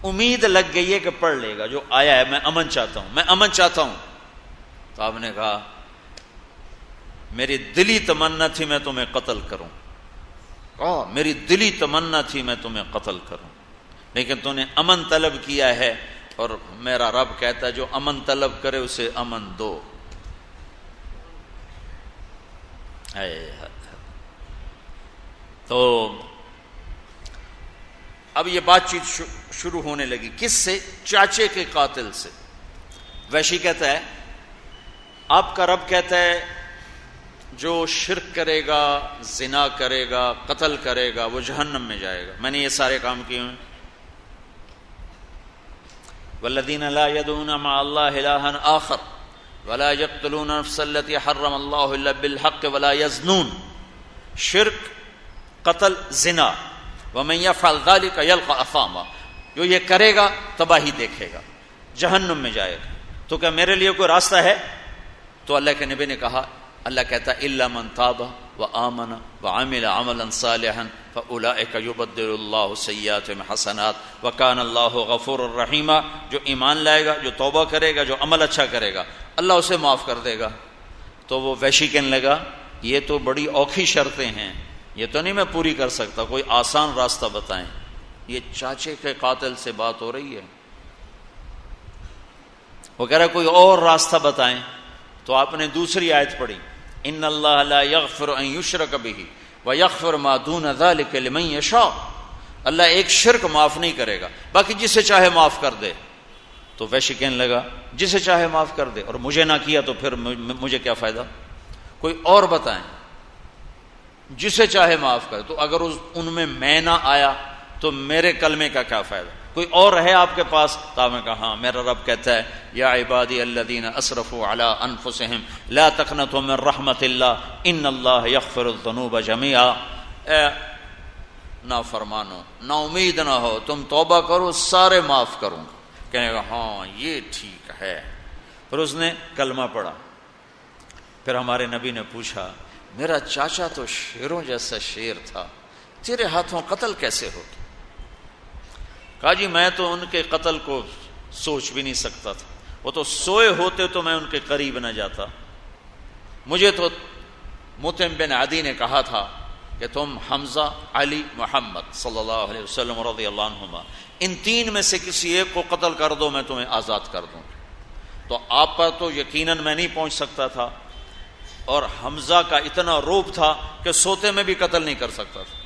امید لگ گئی ہے کہ پڑھ لے گا، جو آیا ہے میں امن چاہتا ہوں، میں امن چاہتا ہوں. تو آپ نے کہا میری دلی تمنا تھی میں تمہیں قتل کروں، میری دلی تمنا تھی میں تمہیں قتل کروں، لیکن تو نے امن طلب کیا ہے، اور میرا رب کہتا ہے جو امن طلب کرے اسے امن دو۔ تو اب یہ بات چیت شروع ہونے لگی، کس سے؟ چاچے کے قاتل سے۔ وحشی کہتا ہے آپ کا رب کہتا ہے جو شرک کرے گا، زنا کرے گا، قتل کرے گا، وہ جہنم میں جائے گا۔ میں نے یہ سارے کام کیے ہیں۔ والذین لا يدعون مع اللہ الہا آخر ولا يقتلون النفس التي حرم اللہ الا بالحق ولا يزنون۔ شرک، قتل، زنا، ومن يفعل ذلك يلقى اثاما، جو یہ کرے گا تباہی دیکھے گا، جہنم میں جائے گا۔ تو کیا میرے لیے کوئی راستہ ہے؟ تو اللہ کے نبی نے کہا، اللہ کہتا الا من تاب وآمن وعمل عملا صالحا فاولئک یبدل اللہ سیئاتہم حسنات وکان اللہ غفورا رحیما۔ جو ایمان لائے گا، جو توبہ کرے گا، جو عمل اچھا کرے گا، اللہ اسے معاف کر دے گا۔ تو وہ وحشی کہنے لگا یہ تو بڑی اوکھی شرطیں ہیں، یہ تو نہیں میں پوری کر سکتا، کوئی آسان راستہ بتائیں۔ یہ چاچے کے قاتل سے بات ہو رہی ہے، وہ کہہ رہا کوئی اور راستہ بتائیں۔ تو آپ نے دوسری آیت پڑھی، ان اللہ لا یغفر ان یشرک بہ ویغفر ما دون ذلک لمن یشاء۔ اللہ ایک شرک معاف نہیں کرے گا، باقی جسے چاہے معاف کر دے۔ تو ویسے کہنے لگا جسے چاہے معاف کر دے، اور مجھے نہ کیا تو پھر مجھے کیا فائدہ؟ کوئی اور بتائیں، جسے چاہے معاف کرے۔ تو اگر ان میں نہ آیا تو میرے کلمے کا کیا فائدہ؟ کوئی اور ہے آپ کے پاس؟ تو آپ نے کہا ہاں، میرا رب کہتا ہے یا عبادی الذین اسرفوا علی انفسہم لا تقنطوا من رحمت اللہ ان اللہ یغفر الذنوب جميعا۔ اے نافرمانو، نا امید نہ ہو، تم توبہ کرو، سارے معاف کروں۔ کہنے گا ہاں یہ ٹھیک ہے۔ پھر اس نے کلمہ پڑھا۔ پھر ہمارے نبی نے پوچھا میرا چاچا تو شیروں جیسا شیر تھا، تیرے ہاتھوں قتل کیسے ہو گیا؟ کہا جی میں تو ان کے قتل کو سوچ بھی نہیں سکتا تھا، وہ تو سوئے ہوتے تو میں ان کے قریب نہ جاتا۔ مجھے تو مطعم بن عدی نے کہا تھا کہ تم حمزہ، علی، محمد صلی اللہ علیہ وسلم رضی اللہ عنہما، ان تین میں سے کسی ایک کو قتل کر دو میں تمہیں آزاد کر دوں۔ تو آپ پر تو یقیناً میں نہیں پہنچ سکتا تھا، اور حمزہ کا اتنا روب تھا کہ سوتے میں بھی قتل نہیں کر سکتا تھا۔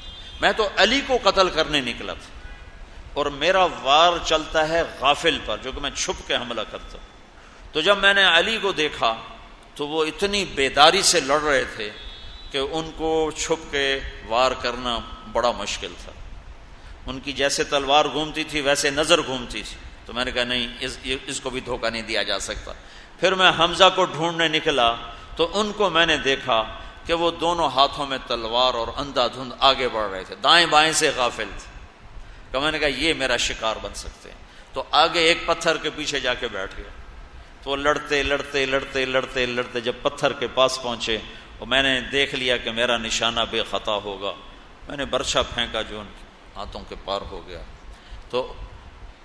میں تو علی کو قتل کرنے نکلا تھا، اور میرا وار چلتا ہے غافل پر جو کہ میں چھپ کے حملہ کرتا۔ تو جب میں نے علی کو دیکھا تو وہ اتنی بیداری سے لڑ رہے تھے کہ ان کو چھپ کے وار کرنا بڑا مشکل تھا۔ ان کی جیسے تلوار گھومتی تھی ویسے نظر گھومتی تھی۔ تو میں نے کہا نہیں، اس کو بھی دھوکہ نہیں دیا جا سکتا۔ پھر میں حمزہ کو ڈھونڈنے نکلا تو ان کو میں نے دیکھا کہ وہ دونوں ہاتھوں میں تلوار اور اندھا دھند آگے بڑھ رہے تھے، دائیں بائیں سے غافل تھے۔ کہ میں نے کہا یہ میرا شکار بن سکتے ہیں۔ تو آگے ایک پتھر کے پیچھے جا کے بیٹھ گیا۔ تو لڑتے لڑتے لڑتے لڑتے لڑتے جب پتھر کے پاس پہنچے اور میں نے دیکھ لیا کہ میرا نشانہ بے خطا ہوگا، میں نے برچھا پھینکا جو ان کے ہاتھوں کے پار ہو گیا۔ تو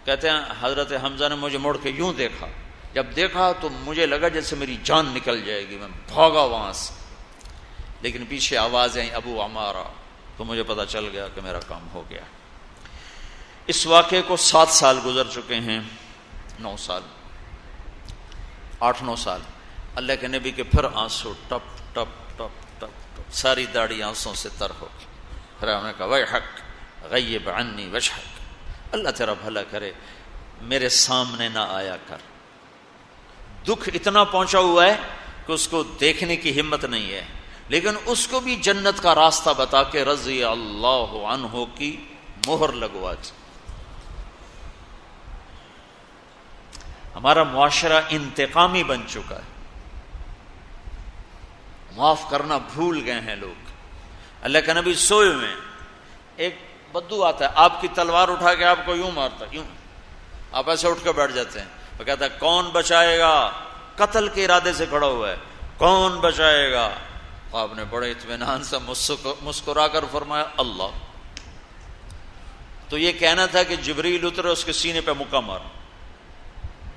کہتے ہیں حضرت حمزہ نے مجھے مڑ کے یوں دیکھا، جب دیکھا تو مجھے لگا جیسے میری جان نکل جائے گی، میں بھاگا وہاں سے، لیکن پیچھے آواز آئی ابو عمارہ، تو مجھے پتا چل گیا کہ میرا کام ہو گیا۔ اس واقعے کو 7 سال گزر چکے ہیں، 9 سال، 8-9 سال۔ اللہ کے نبی کے پھر آنسو ٹپ ٹپ ٹپ ٹپ ٹپ، ساری داڑھی آنسوں سے تر ہو گئی۔ پھر ہم نے کہا ویحک غیب عنی وجہک، اللہ تیرا بھلا کرے میرے سامنے نہ آیا کر۔ دکھ اتنا پہنچا ہوا ہے کہ اس کو دیکھنے کی ہمت نہیں ہے، لیکن اس کو بھی جنت کا راستہ بتا کے رضی اللہ عنہ کی مہر لگوا دی۔ ہمارا معاشرہ انتقامی بن چکا ہے، معاف کرنا بھول گئے ہیں لوگ۔ اللہ کا نبی سوئے میں ایک بدو آتا ہے، آپ کی تلوار اٹھا کے آپ کو یوں مارتا، یوں آپ ایسے اٹھ کے بیٹھ جاتے ہیں۔ وہ کہتا ہے کون بچائے گا؟ قتل کے ارادے سے کھڑا ہوا ہے، کون بچائے گا؟ آپ نے بڑے اطمینان سے مسکرا کر فرمایا اللہ۔ تو یہ کہنا تھا کہ جبریل اترے اس کے سینے پہ مکہ مارا،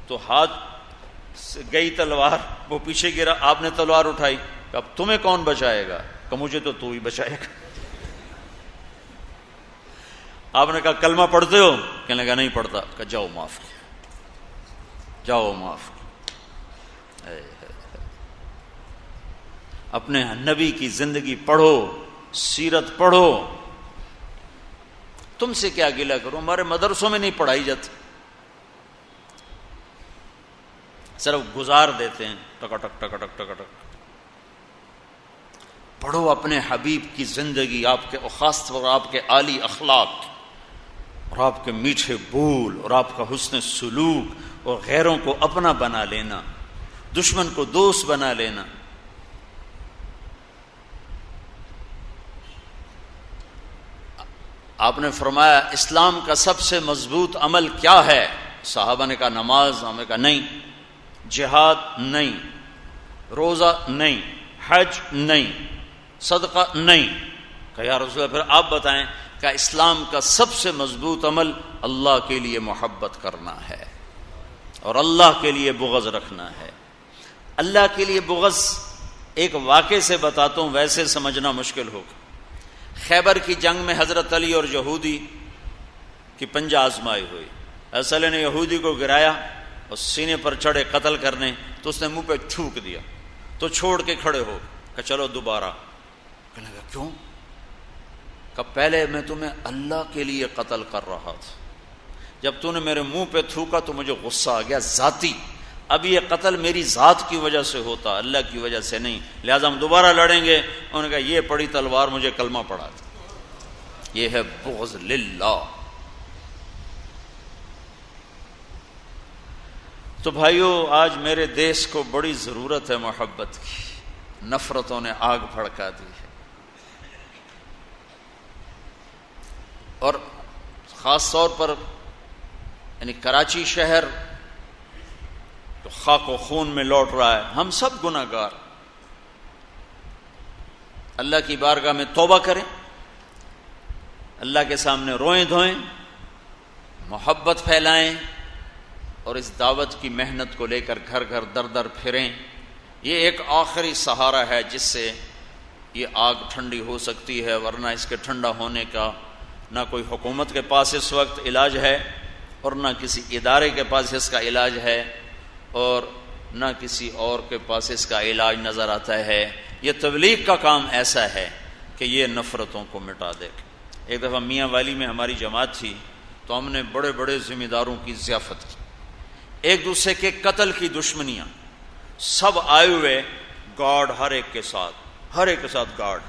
تو ہاتھ سے گئی تلوار، وہ پیچھے گرا، آپ نے تلوار اٹھائی، کہ اب تمہیں کون بچائے گا؟ کہ مجھے تو ہی بچائے گا۔ آپ نے کہا کلمہ پڑھتے ہو؟ کہنے لگا نہیں پڑھتا۔ کہ جاؤ معاف کیا، جاؤ معاف کیا۔ اپنے نبی کی زندگی پڑھو، سیرت پڑھو۔ تم سے کیا گلہ کروں، ہمارے مدرسوں میں نہیں پڑھائی جاتی، صرف گزار دیتے ہیں ٹکٹک ٹکٹک ٹکٹک۔ پڑھو اپنے حبیب کی زندگی، آپ کے خاص طور آپ کے عالی اخلاق اور آپ کے میٹھے بول اور آپ کا حسن سلوک اور غیروں کو اپنا بنا لینا، دشمن کو دوست بنا لینا۔ آپ نے فرمایا اسلام کا سب سے مضبوط عمل کیا ہے؟ صحابہ نے کہا نماز۔ ہم نے کہا نہیں، جہاد نہیں، روزہ نہیں، حج نہیں، صدقہ نہیں۔ کہ یا رسول اللہ پھر آپ بتائیں۔ کہ اسلام کا سب سے مضبوط عمل اللہ کے لیے محبت کرنا ہے اور اللہ کے لیے بغض رکھنا ہے۔ اللہ کے لیے بغض ایک واقعے سے بتاتا ہوں، ویسے سمجھنا مشکل ہوگا۔ خیبر کی جنگ میں حضرت علی اور یہودی کی پنجہ آزمائی ہوئی۔ حضرت علی نے یہودی کو گرایا اور سینے پر چڑھے قتل کرنے، تو اس نے منہ پہ تھوک دیا تو چھوڑ کے کھڑے ہو کہ چلو دوبارہ۔ کہنے لگا کیوں؟ کہ پہلے میں تمہیں اللہ کے لیے قتل کر رہا تھا، جب تو نے میرے منہ پہ تھوکا تو مجھے غصہ آ گیا ذاتی، اب یہ قتل میری ذات کی وجہ سے ہوتا، اللہ کی وجہ سے نہیں، لہذا ہم دوبارہ لڑیں گے۔ انہوں نے کہا یہ پڑی تلوار مجھے کلمہ پڑھا تھا۔ یہ ہے بغض للہ۔ تو بھائیو، آج میرے دیش کو بڑی ضرورت ہے محبت کی، نفرتوں نے آگ بھڑکا دی ہے، اور خاص طور پر یعنی کراچی شہر تو خاک و خون میں لوٹ رہا ہے۔ ہم سب گناہ گار، اللہ کی بارگاہ میں توبہ کریں، اللہ کے سامنے روئیں دھوئیں، محبت پھیلائیں، اور اس دعوت کی محنت کو لے کر گھر گھر در در پھریں۔ یہ ایک آخری سہارا ہے جس سے یہ آگ ٹھنڈی ہو سکتی ہے، ورنہ اس کے ٹھنڈا ہونے کا نہ کوئی حکومت کے پاس اس وقت علاج ہے، اور نہ کسی ادارے کے پاس اس کا علاج ہے، اور نہ کسی اور کے پاس اس کا علاج نظر آتا ہے۔ یہ تبلیغ کا کام ایسا ہے کہ یہ نفرتوں کو مٹا دے۔ ایک دفعہ میاں والی میں ہماری جماعت تھی، تو ہم نے بڑے بڑے ذمہ داروں کی ضیافت کی، ایک دوسرے کے قتل کی دشمنیاں، سب آئے ہوئے، گارڈ ہر ایک کے ساتھ گارڈ۔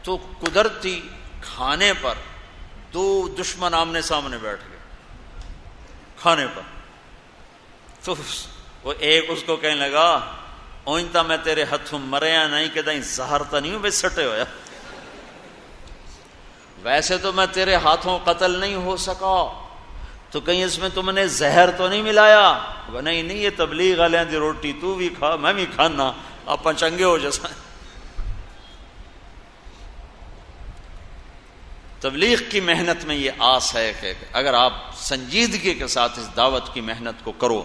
تو قدرتی کھانے پر دو دشمن آمنے سامنے بیٹھ گئے کھانے پر۔ تو وہ ایک اس کو کہنے لگا اونتا میں تیرے ہاتھوں مریا نہیں کہ دیں زہر تا نہیں ہوں بے سٹے ہویا، ویسے تو میں تیرے ہاتھوں قتل نہیں ہو سکا، تو کہیں اس میں تم نے زہر تو نہیں ملایا؟ نہیں یہ تبلیغ والے دی روٹی تو بھی کھا میں بھی کھانا، آپ چنگے ہو جیسا۔ تبلیغ کی محنت میں یہ آس ہے کہ اگر آپ سنجیدگی کے ساتھ اس دعوت کی محنت کو کرو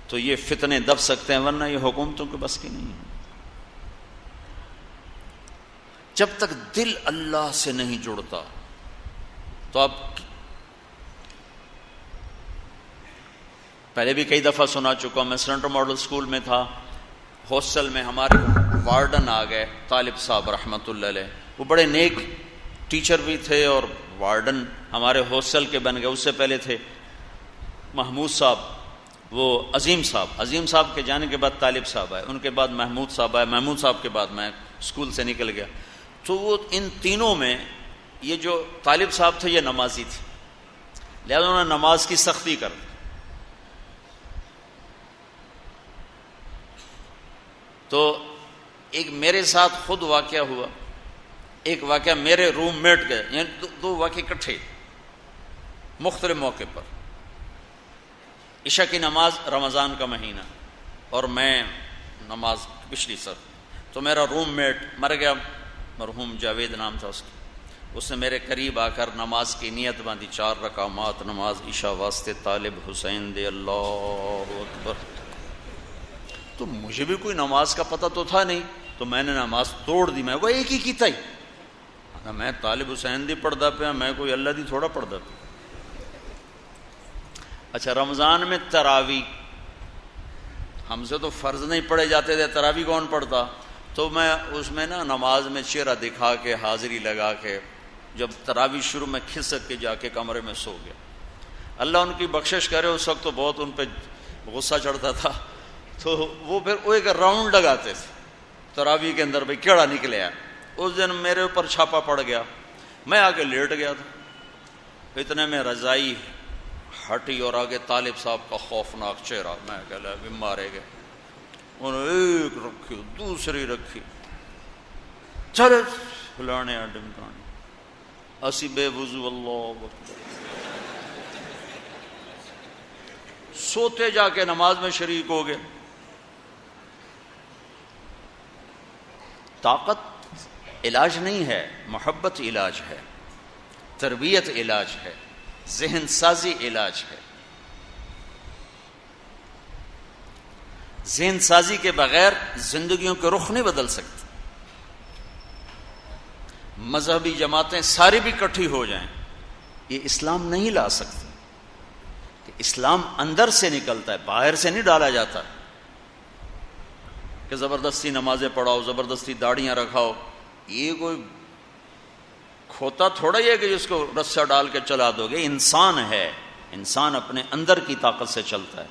تو یہ فتنے دب سکتے ہیں، ورنہ یہ حکومتوں کے بس کی نہیں ہے۔ جب تک دل اللہ سے نہیں جڑتا تو آپ پہلے بھی کئی دفعہ سنا چکا، میں سینٹر ماڈل اسکول میں تھا، ہاسٹل میں ہمارے وارڈن آ گئے طالب صاحب رحمۃ اللہ علیہ، وہ بڑے نیک ٹیچر بھی تھے اور وارڈن ہمارے ہاسٹل کے بن گئے۔ اس سے پہلے تھے محمود صاحب، وہ عظیم صاحب کے جانے کے بعد طالب صاحب آئے، ان کے بعد محمود صاحب آئے، محمود صاحب کے بعد میں اسکول سے نکل گیا۔ تو وہ ان تینوں میں یہ جو طالب صاحب تھے یہ نمازی تھے، لہذا انہوں نے نماز کی سختی کر دی۔ تو ایک میرے ساتھ خود واقعہ ہوا، ایک واقعہ میرے روم میٹ کے، یعنی دو واقعے اکٹھے مختلف موقع پر۔ عشاء کی نماز، رمضان کا مہینہ، اور میں نماز پچھلی سر، تو میرا روم میٹ مر گیا، مرحوم جاوید نام تھا اس نے میرے قریب آ کر نماز کی نیت باندھی، 4 رکعات نماز عشاء واسطے طالب حسین دے، اللہ اکبر۔ تو مجھے بھی کوئی نماز کا پتہ تو تھا نہیں، تو میں نے نماز توڑ دی، میں وہ ایک ہی کیتا ہی میں طالب حسین دی پڑھدا پیا، میں کوئی اللہ دی تھوڑا پڑھدا پیا۔ اچھا رمضان میں تراویح، ہم سے تو فرض نہیں پڑھے جاتے تھے، تراویح کون پڑھتا؟ تو میں اس میں نا نماز میں چہرہ دکھا کے حاضری لگا کے جب تراویح شروع میں کھسک کے جا کے کمرے میں سو گیا۔ اللہ ان کی بخشش کرے، اس وقت تو بہت ان پہ غصہ چڑھتا تھا، تو وہ پھر وہ ایک راؤنڈ لگاتے تھے تراویح کے اندر، بھائی کیڑا نکلے آیا۔ اس دن میرے اوپر چھاپا پڑ گیا، میں آگے لیٹ گیا تھا، اتنے میں رضائی ہٹی اور آگے طالب صاحب کا خوفناک چہرہ، میں کہا بھی مارے گئے۔ انہوں نے ایک رکھی، دوسری رکھی، چلے فلانے ڈمکانے، اسی بے وضو اللہ اکبر، سوتے جا کے نماز میں شریک ہو گئے۔ طاقت علاج نہیں ہے، محبت علاج ہے، تربیت علاج ہے، ذہن سازی علاج ہے۔ ذہن سازی کے بغیر زندگیوں کے رخ نہیں بدل سکتے۔ مذہبی جماعتیں ساری بھی اکٹھی ہو جائیں، یہ اسلام نہیں لا سکتے، کہ اسلام اندر سے نکلتا ہے، باہر سے نہیں ڈالا جاتا کہ زبردستی نمازیں پڑھاؤ، زبردستی داڑیاں رکھاؤ۔ یہ کوئی کھوتا تھوڑا ہی ہے کہ جس کو رسہ ڈال کے چلا دو گے، انسان ہے، انسان اپنے اندر کی طاقت سے چلتا ہے۔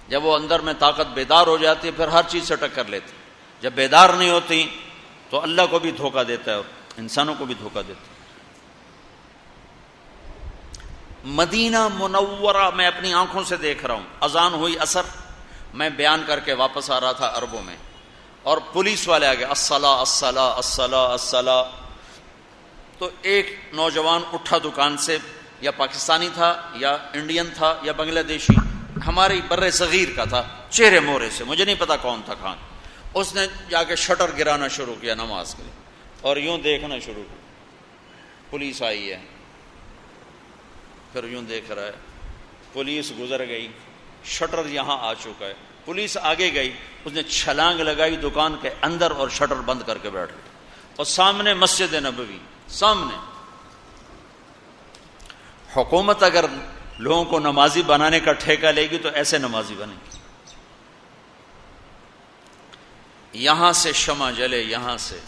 جب وہ اندر میں طاقت بیدار ہو جاتی ہے پھر ہر چیز سے ٹکر لیتی، جب بیدار نہیں ہوتی تو اللہ کو بھی دھوکہ دیتا ہے اور انسانوں کو بھی دھوکہ دیتا ہے۔ مدینہ منورہ میں اپنی آنکھوں سے دیکھ رہا ہوں، اذان ہوئی عصر، میں بیان کر کے واپس آ رہا تھا عربوں میں، اور پولیس والے آ گئے، الصلاۃ الصلاۃ الصلاۃ الصلاۃ۔ تو ایک نوجوان اٹھا دکان سے، یا پاکستانی تھا یا انڈین تھا یا بنگلہ دیشی، ہمارے بر صغیر کا تھا، چہرے مورے سے، مجھے نہیں پتا کون تھا کہاں۔ اس نے جا کے شٹر گرانا شروع کیا نماز کے لیے، اور یوں دیکھنا شروع کیا، پولیس آئی ہے، پھر یوں دیکھ رہا ہے، پولیس گزر گئی، شٹر یہاں آ چکا ہے، پولیس آگے گئی، اس نے چھلانگ لگائی دکان کے اندر اور شٹر بند کر کے بیٹھ گئی، اور سامنے مسجد نبوی، سامنے۔ حکومت اگر لوگوں کو نمازی بنانے کا ٹھیکہ لے گی تو ایسے نمازی بنے گی۔ یہاں سے شمع جلے، یہاں سے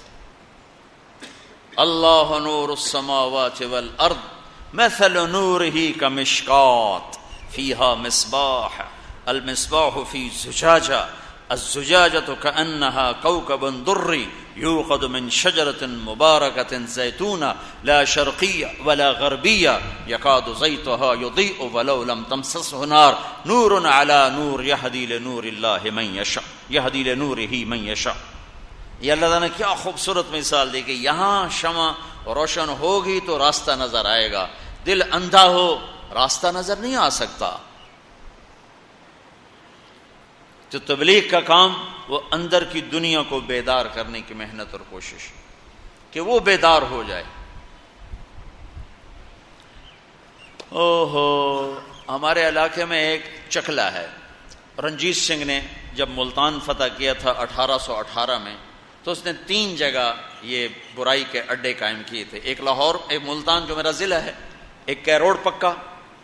اللہ نور السماوات والارض مثل نورہ کمشکات فیہا مصباح المصباح فی زجاجہ الزجاجة كأنها كوكب دري يوقد من شجرة مباركة زيتونة لا شرقية ولا غربية يكاد زيتها يضيء ولو لم تمسسه نار نور على نور يهدي لنور الله من يشاء يهدي لنوره من يشاء۔ یہ اللہ تعالیٰ نے کیا خوبصورت مثال دی کہ یہاں شمع روشن ہوگی تو راستہ نظر آئے گا، دل اندھا ہو راستہ نظر نہیں آ سکتا۔ تو تبلیغ کا کام وہ اندر کی دنیا کو بیدار کرنے کی محنت اور کوشش کہ وہ بیدار ہو جائے۔ ہمارے علاقے میں ایک چکلا ہے، رنجیت سنگھ نے جب ملتان فتح کیا تھا 1818 میں، تو اس نے 3 جگہ یہ برائی کے اڈے قائم کیے تھے، ایک لاہور، ایک ملتان جو میرا ضلع ہے، ایک کیروڑ پکا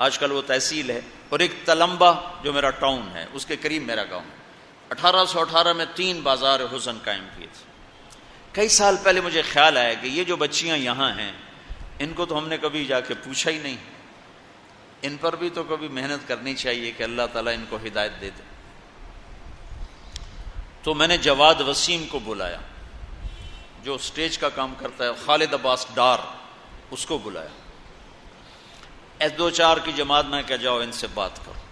آج کل وہ تحصیل ہے، اور ایک تلمبا جو میرا ٹاؤن ہے، اس کے قریب میرا گاؤں۔ 1818 میں 3 بازار حسن قائم کیے تھے۔ کئی سال پہلے مجھے خیال آیا کہ یہ جو بچیاں یہاں ہیں ان کو تو ہم نے کبھی جا کے پوچھا ہی نہیں، ان پر بھی تو کبھی محنت کرنی چاہیے کہ اللہ تعالیٰ ان کو ہدایت دے دے۔ تو میں نے جواد وسیم کو بلایا جو سٹیج کا کام کرتا ہے، خالد عباس ڈار، اس کو بلایا، 2-4 کی جماعت میں کہ جاؤ ان سے بات کرو۔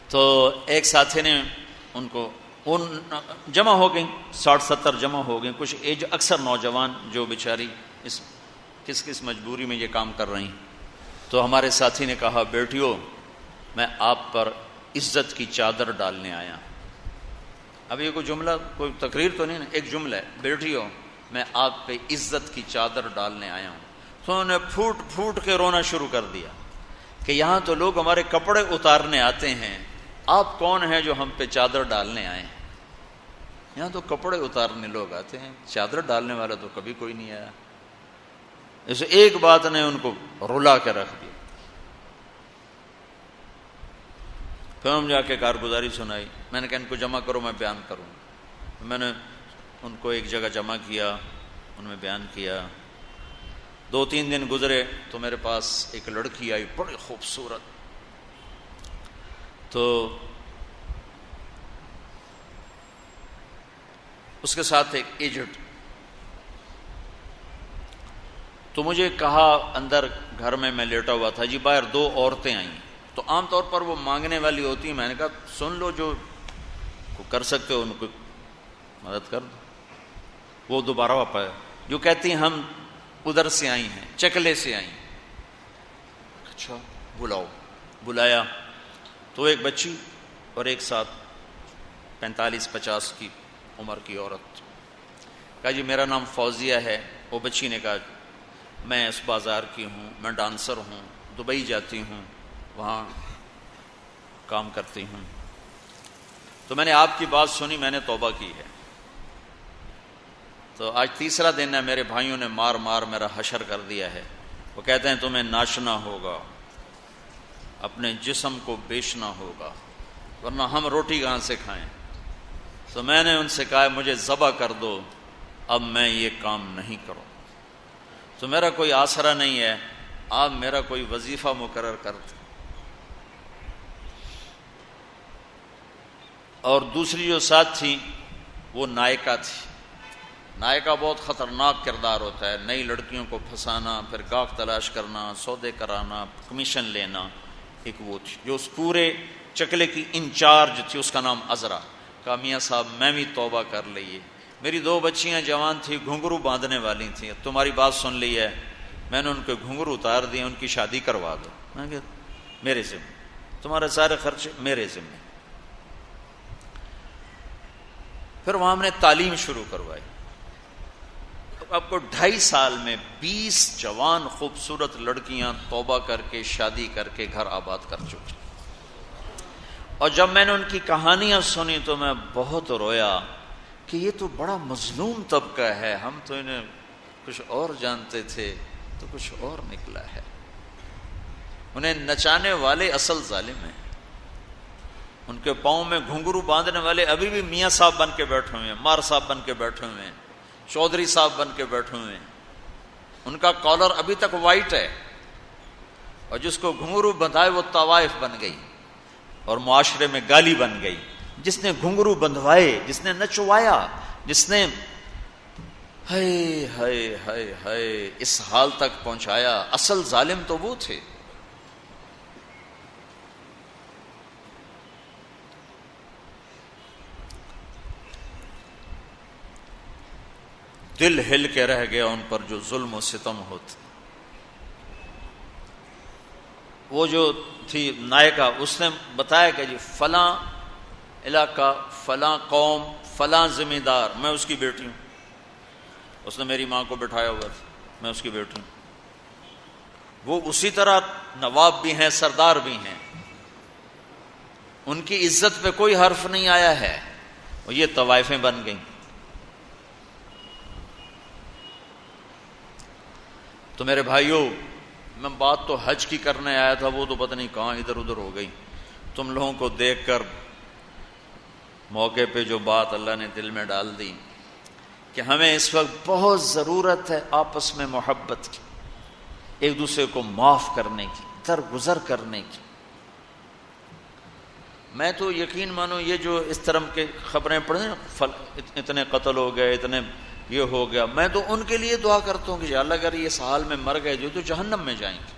تو ایک ساتھی نے ان کو جمع ہو گئیں، 60-70 جمع ہو گئیں، کچھ ایج اکثر نوجوان جو بیچاری کس مجبوری میں یہ کام کر رہی ہیں۔ تو ہمارے ساتھی نے کہا، بیٹیوں میں آپ پر عزت کی چادر ڈالنے آیا۔ اب یہ کوئی جملہ، کوئی تقریر تو نہیں نا، ایک جملہ ہے، بیٹیوں میں آپ پہ عزت کی چادر ڈالنے آیا ہوں۔ تو انہوں نے پھوٹ پھوٹ کے رونا شروع کر دیا کہ یہاں تو لوگ ہمارے کپڑے اتارنے آتے ہیں، آپ کون ہیں جو ہم پہ چادر ڈالنے آئے ہیں؟ یہاں تو کپڑے اتارنے لوگ آتے ہیں، چادر ڈالنے والا تو کبھی کوئی نہیں آیا۔ اس ایک بات نے ان کو رلا کے رکھ دیا۔ پھر ہم جا کے کارگزاری سنائی، میں نے کہا ان کو جمع کرو، میں بیان کروں۔ میں نے ان کو ایک جگہ جمع کیا، ان میں بیان کیا۔ 2-3 دن گزرے تو میرے پاس ایک لڑکی آئی، بڑی خوبصورت، تو اس کے ساتھ ایک ایجنٹ، تو مجھے کہا اندر گھر میں لیٹا ہوا تھا، جی باہر 2 عورتیں آئیں، تو عام طور پر وہ مانگنے والی ہوتی ہیں۔ میں نے کہا سن لو، جو کر سکتے ہو ان کو مدد کر دو۔ وہ دوبارہ واپس آئے، جو کہتی ہیں ہم ادھر سے آئی ہیں، چکلے سے آئی ہیں۔ اچھا بلاؤ، بلایا تو ایک بچی اور ایک ساتھ 45-50 کی عمر کی عورت۔ کہا جی میرا نام فوزیہ ہے۔ وہ بچی نے کہا میں اس بازار کی ہوں، میں ڈانسر ہوں، دبئی جاتی ہوں، وہاں کام کرتی ہوں۔ تو میں نے آپ کی بات سنی، میں نے توبہ کی ہے۔ تو آج 3را دن ہے، میرے بھائیوں نے مار مار میرا حشر کر دیا ہے۔ وہ کہتے ہیں تمہیں ناچنا ہوگا، اپنے جسم کو بیچنا ہوگا، ورنہ ہم روٹی کہاں سے کھائیں۔ تو میں نے ان سے کہا مجھے ذبح کر دو، اب میں یہ کام نہیں کروں۔ تو میرا کوئی آسرا نہیں ہے، آپ میرا کوئی وظیفہ مقرر کر دیں۔ اور دوسری جو ساتھ تھی وہ نائکا تھی۔ نائکا بہت خطرناک کردار ہوتا ہے، نئی لڑکیوں کو پھنسانا، پھر گاہک تلاش کرنا، سودے کرانا، کمیشن لینا۔ ایک وہ تھی جو اس پورے چکلے کی انچارج تھی، اس کا نام عذرا۔ کہا میاں صاحب میں بھی توبہ کر لیے، میری 2 بچیاں جوان تھیں، گھنگرو باندھنے والی تھیں، تمہاری بات سن لی ہے، میں نے ان کے گھنگرو اتار دیے، ان کی شادی کروا دو۔ میں کہ میرے ذمہ، تمہارے سارے خرچ میرے ذمہ۔ پھر وہاں ہم نے تعلیم شروع کروائی۔ آپ کو 2.5 سال میں 20 جوان خوبصورت لڑکیاں توبہ کر کے شادی کر کے گھر آباد کر چکی۔ اور جب میں نے ان کی کہانیاں سنی تو میں بہت رویا کہ یہ تو بڑا مظلوم طبقہ ہے، ہم تو انہیں کچھ اور جانتے تھے تو کچھ اور نکلا ہے۔ انہیں نچانے والے اصل ظالم ہیں، ان کے پاؤں میں گھنگرو باندھنے والے ابھی بھی میاں صاحب بن کے بیٹھے ہوئے ہیں، مار صاحب بن کے بیٹھے ہوئے ہیں، چودھری صاحب بن کے بیٹھے ہوئے ہیں۔ ان کا کالر ابھی تک وائٹ ہے، اور جس کو گھنگرو بندھائے وہ طوائف بن گئی اور معاشرے میں گالی بن گئی۔ جس نے گھنگرو بندھوائے، جس نے نچوایا، جس نے ہائے ہائے ہائے ہائے اس حال تک پہنچایا، اصل ظالم تو وہ تھے۔ دل ہل کے رہ گیا ان پر جو ظلم و ستم ہوتے۔ وہ جو تھی نائکا، اس نے بتایا کہ جی فلاں علاقہ، فلاں قوم، فلاں ذمہ دار، میں اس کی بیٹی ہوں۔ اس نے میری ماں کو بٹھایا ہوا تھا، میں اس کی بیٹی ہوں۔ وہ اسی طرح نواب بھی ہیں، سردار بھی ہیں، ان کی عزت پہ کوئی حرف نہیں آیا ہے، اور یہ طوائفیں بن گئیں۔ تو میرے بھائیوں، میں بات تو حج کی کرنے آیا تھا، وہ تو پتہ نہیں کہاں ادھر ادھر ہو گئی۔ تم لوگوں کو دیکھ کر موقع پہ جو بات اللہ نے دل میں ڈال دی کہ ہمیں اس وقت بہت ضرورت ہے آپس میں محبت کی، ایک دوسرے کو معاف کرنے کی، درگزر کرنے کی۔ میں تو یقین مانو یہ جو اس طرح کے خبریں پڑھیں، اتنے قتل ہو گئے، اتنے یہ ہو گیا، میں تو ان کے لیے دعا کرتا ہوں کہ یا اللہ اگر یہ اس حال میں مر گئے جو تو جہنم میں جائیں گے،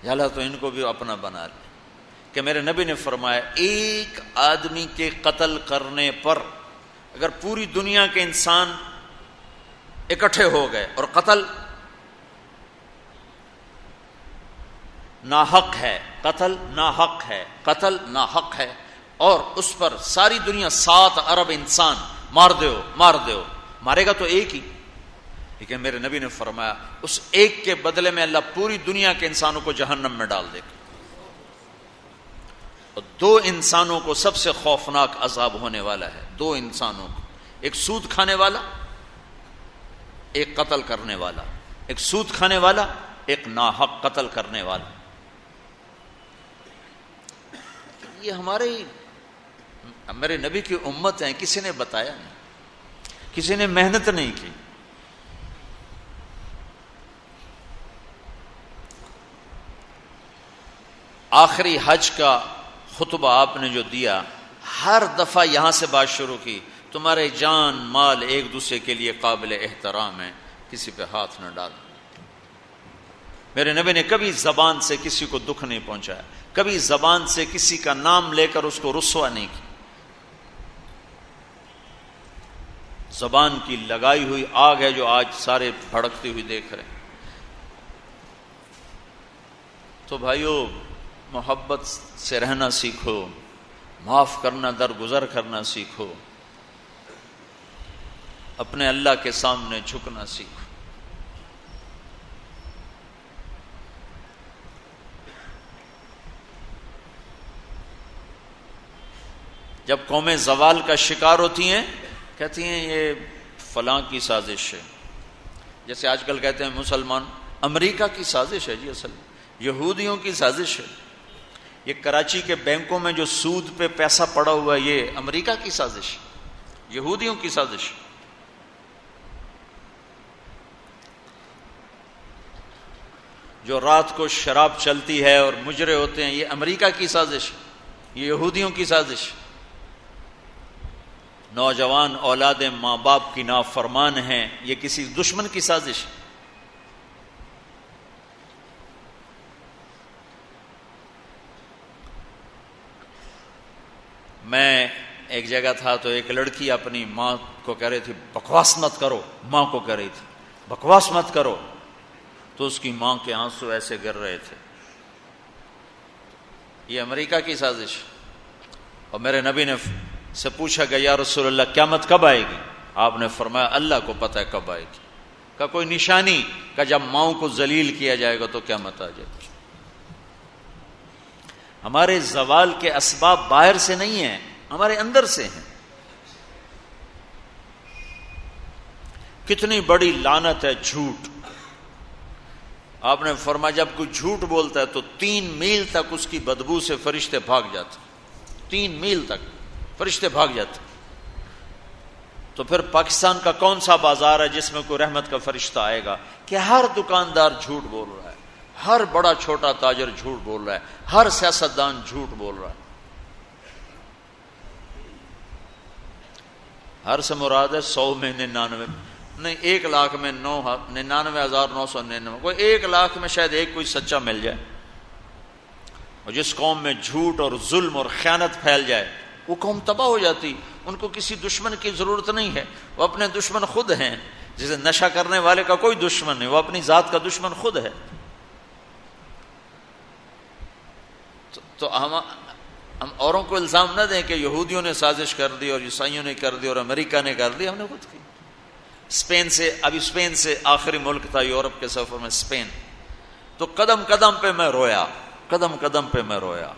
یا اللہ تو ان کو بھی اپنا بنا لے۔ کہ میرے نبی نے فرمایا ایک آدمی کے قتل کرنے پر اگر پوری دنیا کے انسان اکٹھے ہو گئے اور قتل ناحق ہے، قتل ناحق ہے، قتل ناحق ہے، اور اس پر ساری دنیا 7 ارب انسان مار دو، مارے گا تو ایک ہی، لیکن میرے نبی نے فرمایا اس ایک کے بدلے میں اللہ پوری دنیا کے انسانوں کو جہنم میں ڈال دے گا. اور دو انسانوں کو سب سے خوفناک عذاب ہونے والا ہے، دو انسانوں کو، ایک سود کھانے والا، ایک قتل کرنے والا. ایک سود کھانے والا، ایک ناحق قتل کرنے والا. یہ میرے نبی کی امت ہیں، کسی نے بتایا نہیں، کسی نے محنت نہیں کی. آخری حج کا خطبہ آپ نے جو دیا، ہر دفعہ یہاں سے بات شروع کی، تمہارے جان مال ایک دوسرے کے لیے قابل احترام ہے، کسی پہ ہاتھ نہ ڈال. میرے نبی نے کبھی زبان سے کسی کو دکھ نہیں پہنچایا، کبھی زبان سے کسی کا نام لے کر اس کو رسوا نہیں کیا. زبان کی لگائی ہوئی آگ ہے جو آج سارے بھڑکتی ہوئی دیکھ رہے ہیں. تو بھائیو، محبت سے رہنا سیکھو، معاف کرنا، درگزر کرنا سیکھو، اپنے اللہ کے سامنے جھکنا سیکھو. جب قومیں زوال کا شکار ہوتی ہیں، کہتی ہیں یہ فلاں کی سازش ہے. جیسے آج کل کہتے ہیں مسلمان، امریکہ کی سازش ہے جی، اصل یہودیوں کی سازش ہے. یہ کراچی کے بینکوں میں جو سود پہ پیسہ پڑا ہوا ہے، یہ امریکہ کی سازش، یہودیوں کی سازش. جو رات کو شراب چلتی ہے اور مجرے ہوتے ہیں، یہ امریکہ کی سازش، یہ یہودیوں کی سازش. نوجوان اولاد ماں باپ کی نافرمان ہیں، یہ کسی دشمن کی سازش. میں ایک جگہ تھا تو ایک لڑکی اپنی ماں کو کہہ رہی تھی بکواس مت کرو، ماں کو کہہ رہی تھی بکواس مت کرو، تو اس کی ماں کے آنسو ایسے گر رہے تھے. یہ امریکہ کی سازش. اور میرے نبی نے سے پوچھا گیا یا رسول اللہ قیامت کب آئے گی؟ آپ نے فرمایا اللہ کو پتہ ہے کب آئے گی. کا کوئی نشانی؟ کہ جب ماؤں کو ذلیل کیا جائے گا تو قیامت آ جائے گی. ہمارے زوال کے اسباب باہر سے نہیں ہیں، ہمارے اندر سے ہیں. کتنی بڑی لعنت ہے جھوٹ. آپ نے فرمایا جب کوئی جھوٹ بولتا ہے تو 3 میل تک اس کی بدبو سے فرشتے بھاگ جاتے. 3 میل تک فرشتے بھاگ جاتے. تو پھر پاکستان کا کون سا بازار ہے جس میں کوئی رحمت کا فرشتہ آئے گا؟ کہ ہر دکاندار جھوٹ بول رہا ہے، ہر بڑا چھوٹا تاجر جھوٹ بول رہا ہے، ہر سیاستدان جھوٹ بول رہا ہے. ہر سے مراد ہے 100 میں 99 نہیں، 1 لاکھ میں 99,999. کوئی 1 لاکھ میں شاید ایک کوئی سچا مل جائے. اور جس قوم میں جھوٹ اور ظلم اور خیانت پھیل جائے وہ قوم تباہ ہو جاتی. ان کو کسی دشمن کی ضرورت نہیں ہے، وہ اپنے دشمن خود ہیں. جسے نشہ کرنے والے کا کوئی دشمن نہیں، وہ اپنی ذات کا دشمن خود ہے. تو ہم اوروں کو الزام نہ دیں کہ یہودیوں نے سازش کر دی اور عیسائیوں نے کر دی اور امریکہ نے کر دی. ہم نے خود کی. اسپین سے آخری ملک تھا یورپ کے سفر میں اسپین. تو قدم قدم پہ میں رویا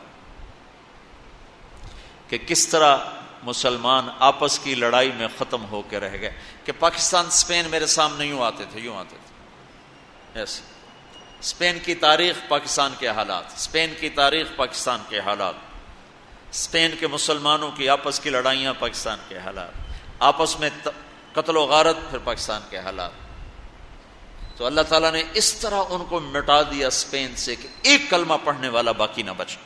کہ کس طرح مسلمان آپس کی لڑائی میں ختم ہو کے رہ گئے. کہ پاکستان اسپین میرے سامنے یوں آتے تھے ایسے. اسپین کی تاریخ پاکستان کے حالات، اسپین کی تاریخ پاکستان کے حالات، اسپین کے مسلمانوں کی آپس کی لڑائیاں پاکستان کے حالات، آپس میں قتل و غارت پھر پاکستان کے حالات. تو اللہ تعالیٰ نے اس طرح ان کو مٹا دیا اسپین سے کہ ایک کلمہ پڑھنے والا باقی نہ بچا.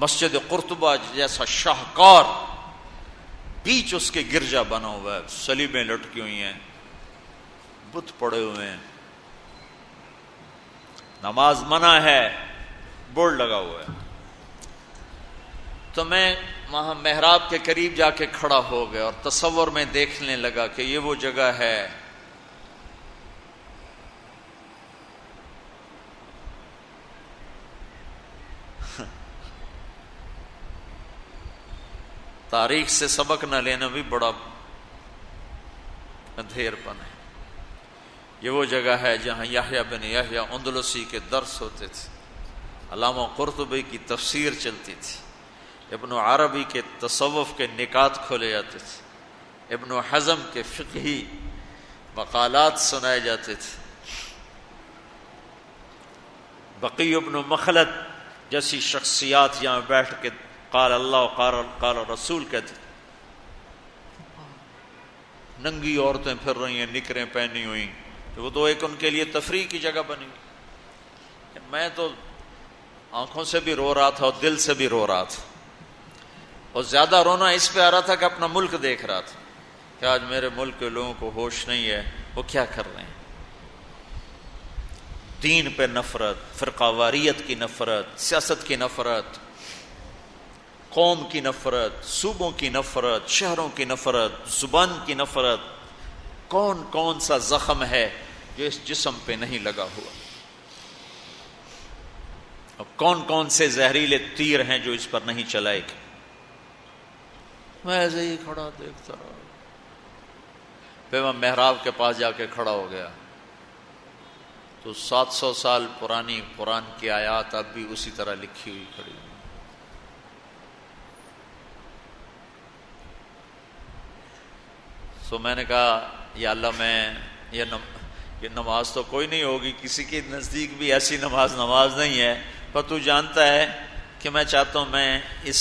مسجد قرطبہ جیسا شاہکار بیچ اس کے گرجا بنا ہوا ہے، صلیبیں لٹکی ہوئی ہیں، بت پڑے ہوئے ہیں، نماز منع ہے، بورڈ لگا ہوا ہے. تو میں وہاں محراب کے قریب جا کے کھڑا ہو گیا اور تصور میں دیکھنے لگا کہ یہ وہ جگہ ہے تاریخ سے سبق نہ لینا بھی بڑا اندھیر پن ہے. یہ وہ جگہ ہے جہاں یحییٰ بن یحییٰ اندلسی کے درس ہوتے تھے، علامہ قرطبی کی تفسیر چلتی تھی، ابن عربی کے تصوف کے نکات کھولے جاتے تھے، ابن حزم کے فقہی مقالات سنائے جاتے تھے، بقی ابن مخلد جیسی شخصیات یہاں بیٹھ کے قال اللہ قال رسول کہتے، ننگی عورتیں پھر رہی ہیں نکریں پہنی ہوئی، وہ تو ایک ان کے لیے تفریح کی جگہ بنی ہوئی۔ میں تو آنکھوں سے بھی رو رہا تھا اور دل سے بھی رو رہا تھا، اور زیادہ رونا اس پہ آ رہا تھا کہ اپنا ملک دیکھ رہا تھا کہ آج میرے ملک کے لوگوں کو ہوش نہیں ہے، وہ کیا کر رہے ہیں۔ دین پہ نفرت، فرقہ واریت کی نفرت، سیاست کی نفرت، قوم کی نفرت، صوبوں کی نفرت، شہروں کی نفرت، زبان کی نفرت، کون کون سا زخم ہے جو اس جسم پہ نہیں لگا ہوا، اور کون کون سے زہریلے تیر ہیں جو اس پر نہیں چلائے گے۔ میں ایسے ہی کھڑا دیکھتا رہا، پھر میں محراب کے پاس جا کے کھڑا ہو گیا تو 700 سال پرانی قرآن کی آیات اب بھی اسی طرح لکھی ہوئی کھڑی۔ تو میں نے کہا یا اللہ، میں یہ نماز تو کوئی نہیں ہوگی، کسی کے نزدیک بھی ایسی نماز نہیں ہے، پر تو جانتا ہے کہ میں چاہتا ہوں میں اس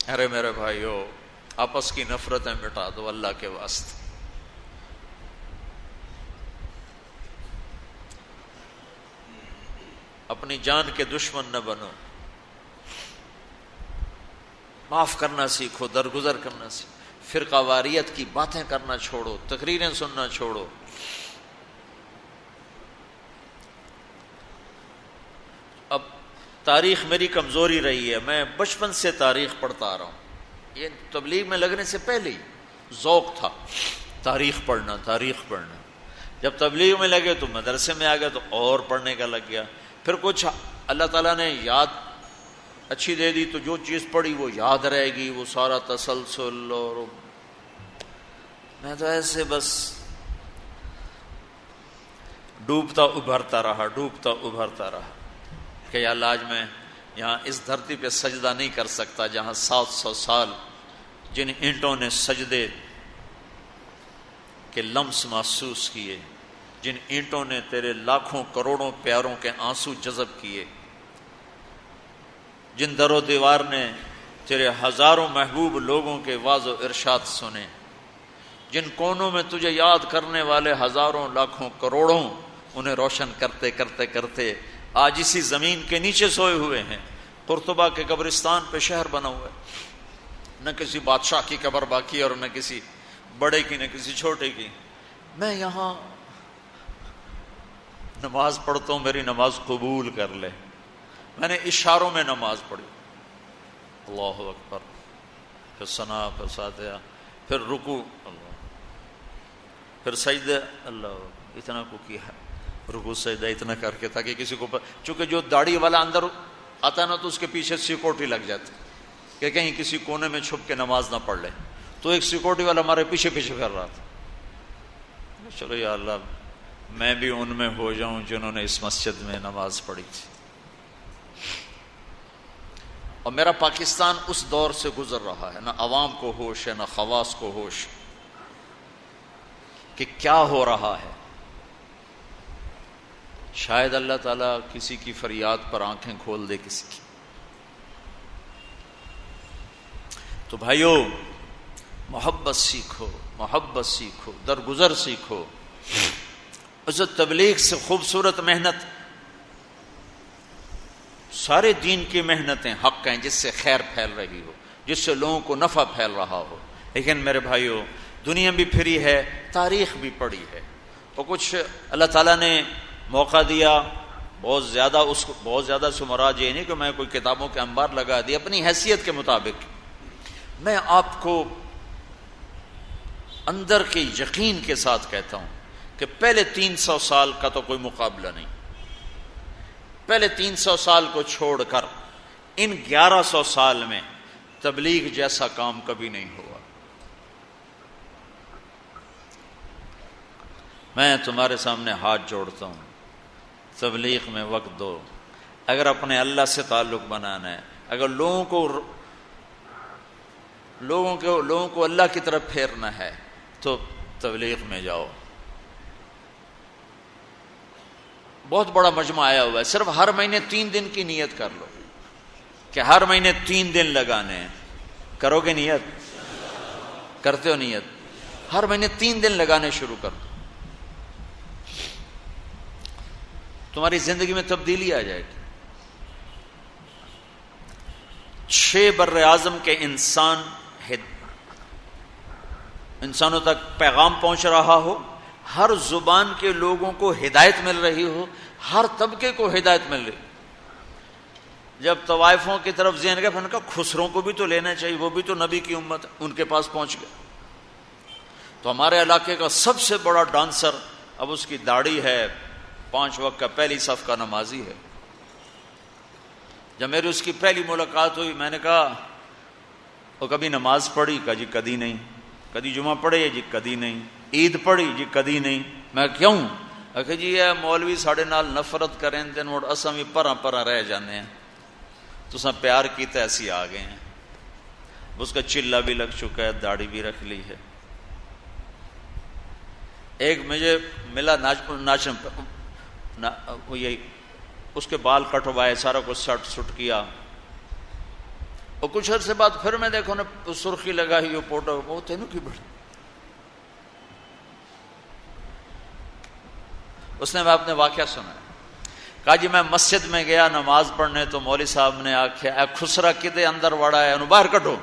ارے میرے بھائیو، آپس کی نفرتیں مٹا دو اللہ کے واسطے۔ اپنی جان کے دشمن نہ بنو، معاف کرنا سیکھو، درگزر کرنا سیکھو، فرقہ واریت کی باتیں کرنا چھوڑو، تقریریں سننا چھوڑو۔ اب تاریخ میری کمزوری رہی ہے، میں بچپن سے تاریخ پڑھتا آ رہا ہوں، یہ تبلیغ میں لگنے سے پہلے ہی ذوق تھا تاریخ پڑھنا۔ جب تبلیغ میں لگے تو مدرسے میں آ گیا تو اور پڑھنے کا لگ گیا، پھر کچھ اللہ تعالیٰ نے یاد اچھی دے دی تو جو چیز پڑھی وہ یاد رہے گی، وہ سارا تسلسل، اور میں تو ایسے بس ڈوبتا ابھرتا رہا کہ یا اللہ آج میں یہاں اس دھرتی پہ سجدہ نہیں کر سکتا جہاں 700 سال جن اینٹوں نے سجدے کے لمس محسوس کیے، جن اینٹوں نے تیرے لاکھوں کروڑوں پیاروں کے آنسو جذب کیے، جن در و دیوار نے تیرے ہزاروں محبوب لوگوں کے واعظ و ارشاد سنے، جن کونوں میں تجھے یاد کرنے والے ہزاروں لاکھوں کروڑوں، انہیں روشن کرتے کرتے کرتے آج اسی زمین کے نیچے سوئے ہوئے ہیں۔ قرطبہ کے قبرستان پہ شہر بنا ہوا ہے، نہ کسی بادشاہ کی قبر باقی اور نہ کسی بڑے کی، نہ کسی چھوٹے کی۔ میں یہاں نماز پڑھتا ہوں، میری نماز قبول کر لے۔ میں نے اشاروں میں نماز پڑھی، اللہ اکبر، پھر ثنا، پھر فاتحہ، پھر رکوع، اللہ، پھر سجدہ، اللہ، اتنا کو کیا، رکوع سجدہ اتنا کر کے، تاکہ کسی کو چونکہ جو داڑھی والا اندر آتا ہے نا تو اس کے پیچھے سیکورٹی لگ جاتی کہ کہیں کسی کونے میں چھپ کے نماز نہ پڑھ لے، تو ایک سیکورٹی والا ہمارے پیچھے پیچھے کر رہا تھا۔ چلو یا اللہ میں بھی ان میں ہو جاؤں جنہوں نے اس مسجد میں نماز پڑھی تھی۔ اور میرا پاکستان اس دور سے گزر رہا ہے، نہ عوام کو ہوش ہے نہ خواص کو ہوش کہ کیا ہو رہا ہے۔ شاید اللہ تعالیٰ کسی کی فریاد پر آنکھیں کھول دے کسی کی۔ تو بھائیو، محبت سیکھو، درگزر سیکھو۔ اس تبلیغ سے خوبصورت محنت، سارے دین کی محنتیں حق ہیں جس سے خیر پھیل رہی ہو، جس سے لوگوں کو نفع پھیل رہا ہو، لیکن میرے بھائیو دنیا بھی پھری ہے، تاریخ بھی پڑھی ہے، اور کچھ اللہ تعالیٰ نے موقع دیا بہت زیادہ سے مراد یہ نہیں کہ میں کوئی کتابوں کے انبار لگا دی، اپنی حیثیت کے مطابق میں آپ کو اندر کے یقین کے ساتھ کہتا ہوں کہ پہلے 300 سال کا تو کوئی مقابلہ نہیں، پہلے 300 سال کو چھوڑ کر ان 1100 سال میں تبلیغ جیسا کام کبھی نہیں ہوا. میں تمہارے سامنے ہاتھ جوڑتا ہوں، تبلیغ میں وقت دو. اگر اپنے اللہ سے تعلق بنانا ہے، اگر لوگوں کو اللہ کی طرف پھیرنا ہے تو تبلیغ میں جاؤ. بہت بڑا مجمع آیا ہوا ہے، صرف ہر مہینے 3 دن کی نیت کر لو کہ ہر مہینے 3 دن لگانے ہیں. کرو گے نیت؟ کرتے ہو نیت؟ ہر مہینے 3 دن لگانے شروع کر دو، تمہاری زندگی میں تبدیلی آ جائے گی. 6 بر اعظم کے انسانوں تک پیغام پہنچ رہا ہو، ہر زبان کے لوگوں کو ہدایت مل رہی ہو، ہر طبقے کو ہدایت مل رہی. جب طوائفوں کی طرف ذہن گیا، پھر کہا خسروں کو بھی تو لینا چاہیے، وہ بھی تو نبی کی امت ہے، ان کے پاس پہنچ گیا. تو ہمارے علاقے کا سب سے بڑا ڈانسر، اب اس کی داڑھی ہے، 5 وقت کا پہلی صف کا نمازی ہے. جب میری اس کی پہلی ملاقات ہوئی، میں نے کہا وہ کبھی نماز پڑھی؟ کہا جی کدی نہیں. کدی جمعہ پڑھے؟ جی کدی نہیں. عید پڑھی؟ جی کدی نہیں. میں کیوں؟ کہ جی یہ مولوی ساڑے نال نفرت کریں تے مڑ اساں بھی پراں رہ جانے ہیں، تساں پیار کیتا ایسی آ گئے ہیں. اس کا چلا بھی لگ چکا ہے، داڑھی بھی رکھ لی ہے. ایک مجھے ملا یہی اس کے بال کٹوائے، سارا کچھ سٹ کیا، اور کچھ عرصے بعد پھر میں دیکھو نا سرخی لگائی ہو فوٹو، وہ تینوں کی بڑی. اس نے میں اپنے واقعہ سنا، کہا جی میں مسجد میں گیا نماز پڑھنے تو مولوی صاحب نے آخیا اے خسرا کدے اندر وڑا ہے، انہوں باہر کٹو،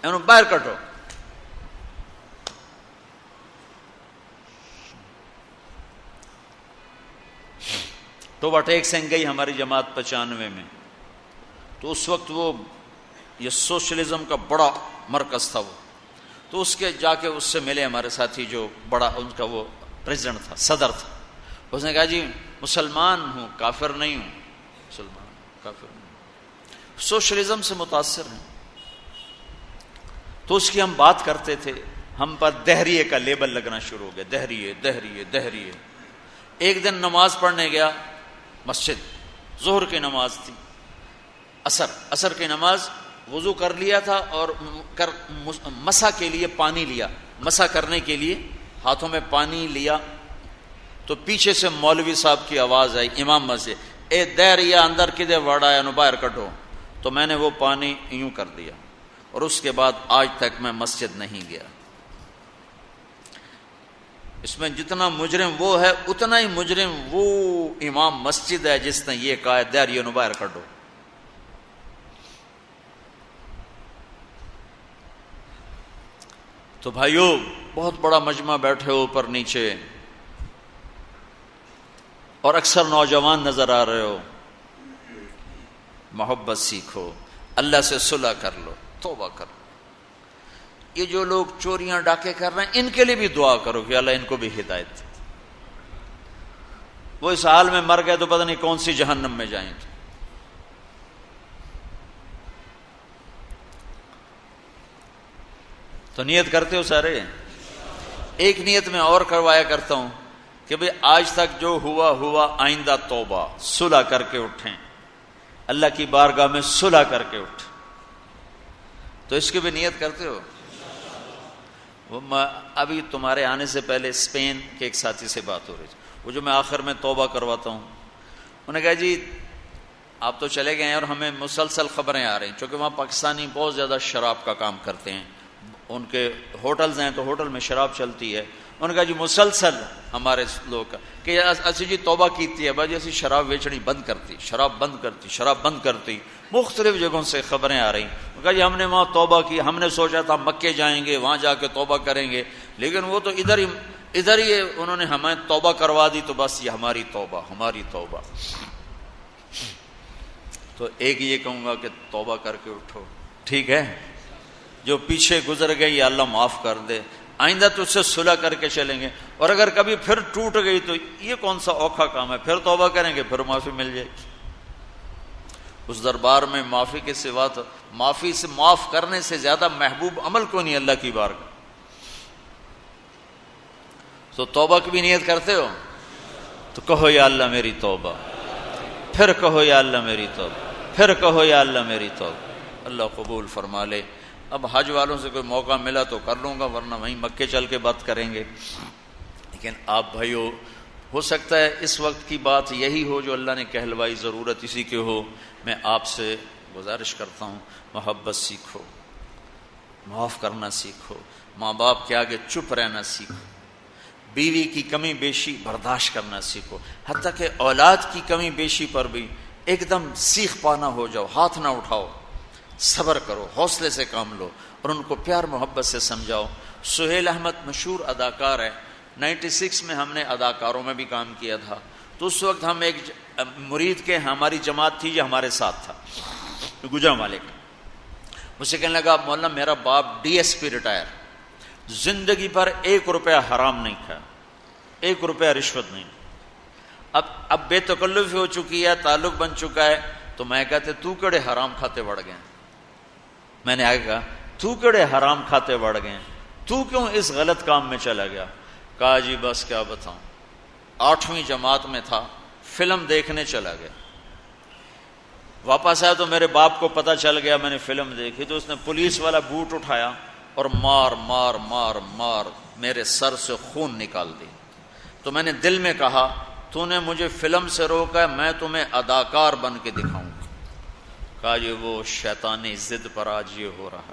انہوں باہر کٹو. تو وٹیک سنگھ گئی ہماری جماعت 95 میں، تو اس وقت وہ یہ سوشلزم کا بڑا مرکز تھا وہ. تو اس کے جا کے اس سے ملے ہمارے ساتھی جو بڑا ان کا وہ پریزیڈنٹ تھا، صدر تھا. اس نے کہا جی مسلمان ہوں، کافر نہیں ہوں. مسلمان کافر نہیں، سوشلزم سے متاثر ہیں. تو اس کی ہم بات کرتے تھے، ہم پر دہریے کا لیبل لگنا شروع ہو گیا، دہریے دہریے دہریے. ایک دن نماز پڑھنے گیا مسجد، ظہر کی نماز تھی، عصر کی نماز، وضو کر لیا تھا اور مسح کے لیے پانی لیا، مسح کرنے کے لیے ہاتھوں میں پانی لیا. تو پیچھے سے مولوی صاحب کی آواز آئی امام مسجد، اے دہریا اندر کدے وڑا ہے، باہر کٹو. تو میں نے وہ پانی یوں کر دیا، اور اس کے بعد آج تک میں مسجد نہیں گیا. اس میں جتنا مجرم وہ ہے اتنا ہی مجرم وہ امام مسجد ہے جس نے یہ کہا ہے دہریے نو باہر کٹو. تو بھائیو بہت بڑا مجمع بیٹھے ہو اوپر نیچے، اور اکثر نوجوان نظر آ رہے ہو. محبت سیکھو، اللہ سے صلح کر لو، توبہ کر لو. یہ جو لوگ چوریاں ڈاکے کر رہے ہیں ان کے لیے بھی دعا کرو کہ اللہ ان کو بھی ہدایت. وہ اس حال میں مر گئے تو پتہ نہیں کون سی جہنم میں جائیں گے. تو نیت کرتے ہو سارے؟ ایک نیت میں اور کروایا کرتا ہوں کہ بھئی آج تک جو ہوا آئندہ توبہ، صلح کر کے اٹھیں، اللہ کی بارگاہ میں صلح کر کے اٹھیں. تو اس کی بھی نیت کرتے ہو؟ ابھی تمہارے آنے سے پہلے اسپین کے ایک ساتھی سے بات ہو رہی تھی، وہ جو میں آخر میں توبہ کرواتا ہوں، انہوں نے کہا جی آپ تو چلے گئے ہیں اور ہمیں مسلسل خبریں آ رہی ہیں، چونکہ وہاں پاکستانی بہت زیادہ شراب کا کام کرتے ہیں، ان کے ہوٹلز ہیں تو ہوٹل میں شراب چلتی ہے. انہوں نے کہا جی مسلسل ہمارے لوگ کہ اسی جی توبہ کیتی ہے بھائی اسی شراب ویچنی بند کرتی، شراب بند کرتی. مختلف جگہوں سے خبریں آ رہی ہیں. کہا جی ہم نے وہاں توبہ کی، ہم نے سوچا تھا مکے جائیں گے وہاں جا کے توبہ کریں گے، لیکن وہ تو ادھر ہی انہوں نے ہمیں توبہ کروا دی، تو بس یہ ہماری توبہ. تو ایک یہ کہوں گا کہ توبہ کر کے اٹھو، ٹھیک ہے، جو پیچھے گزر گئی اللہ معاف کر دے، آئندہ تو اس سے صلح کر کے چلیں گے. اور اگر کبھی پھر ٹوٹ گئی تو یہ کون سا اوکھا کام ہے، پھر توبہ کریں گے، پھر معافی مل جائے گی. اس دربار میں معافی کے سوا تو معافی سے معاف کرنے سے زیادہ محبوب عمل کو نہیں اللہ کی بارگاہ. تو توبہ کی بھی نیت کرتے ہو تو کہو یا اللہ میری توبہ، پھر کہو یا اللہ میری توبہ، پھر کہو یا اللہ میری توبہ. اللہ قبول فرما لے. اب حج والوں سے کوئی موقع ملا تو کر لوں گا، ورنہ وہیں مکے چل کے بات کریں گے. لیکن آپ بھائیو، ہو سکتا ہے اس وقت کی بات یہی ہو جو اللہ نے کہلوائی، ضرورت اسی کی ہو. میں آپ سے گزارش کرتا ہوں، محبت سیکھو، معاف کرنا سیکھو، ماں باپ کے آگے چپ رہنا سیکھو، بیوی کی کمی بیشی برداشت کرنا سیکھو، حتیٰ کہ اولاد کی کمی بیشی پر بھی ایک دم سیخ پانا ہو جاؤ، ہاتھ نہ اٹھاؤ، صبر کرو، حوصلے سے کام لو اور ان کو پیار محبت سے سمجھاؤ. سہیل احمد مشہور اداکار ہے. 96 میں ہم نے اداکاروں میں بھی کام کیا تھا. تو اس وقت ہم ایک مرید کے ہماری جماعت تھی جو ہمارے ساتھ تھا، گجرانوالے کا. مجھ سے کہنے لگا مولانا میرا باپ DSP ریٹائر، زندگی پر 1 روپیہ حرام نہیں کھایا، 1 روپیہ رشوت نہیں. اب بے تکلف ہو چکی ہے، تعلق بن چکا ہے. تو میں کہتے تو کڑے حرام کھاتے بڑھ گئے. میں نے آگے کہا تو کڑے حرام کھاتے بڑھ گئے، تو کیوں اس غلط کام میں چلا گیا؟ کہا جی بس کیا بتاؤں، 8ویں جماعت میں تھا، فلم دیکھنے چلا گیا. واپس آیا تو میرے باپ کو پتہ چل گیا میں نے فلم دیکھی. تو اس نے پولیس والا بوٹ اٹھایا اور مار مار مار مار میرے سر سے خون نکال دی. تو میں نے دل میں کہا تو نے مجھے فلم سے روکا ہے، میں تمہیں اداکار بن کے دکھاؤں گا. کہا جی وہ شیطانی ضد پر آج یہ ہو رہا.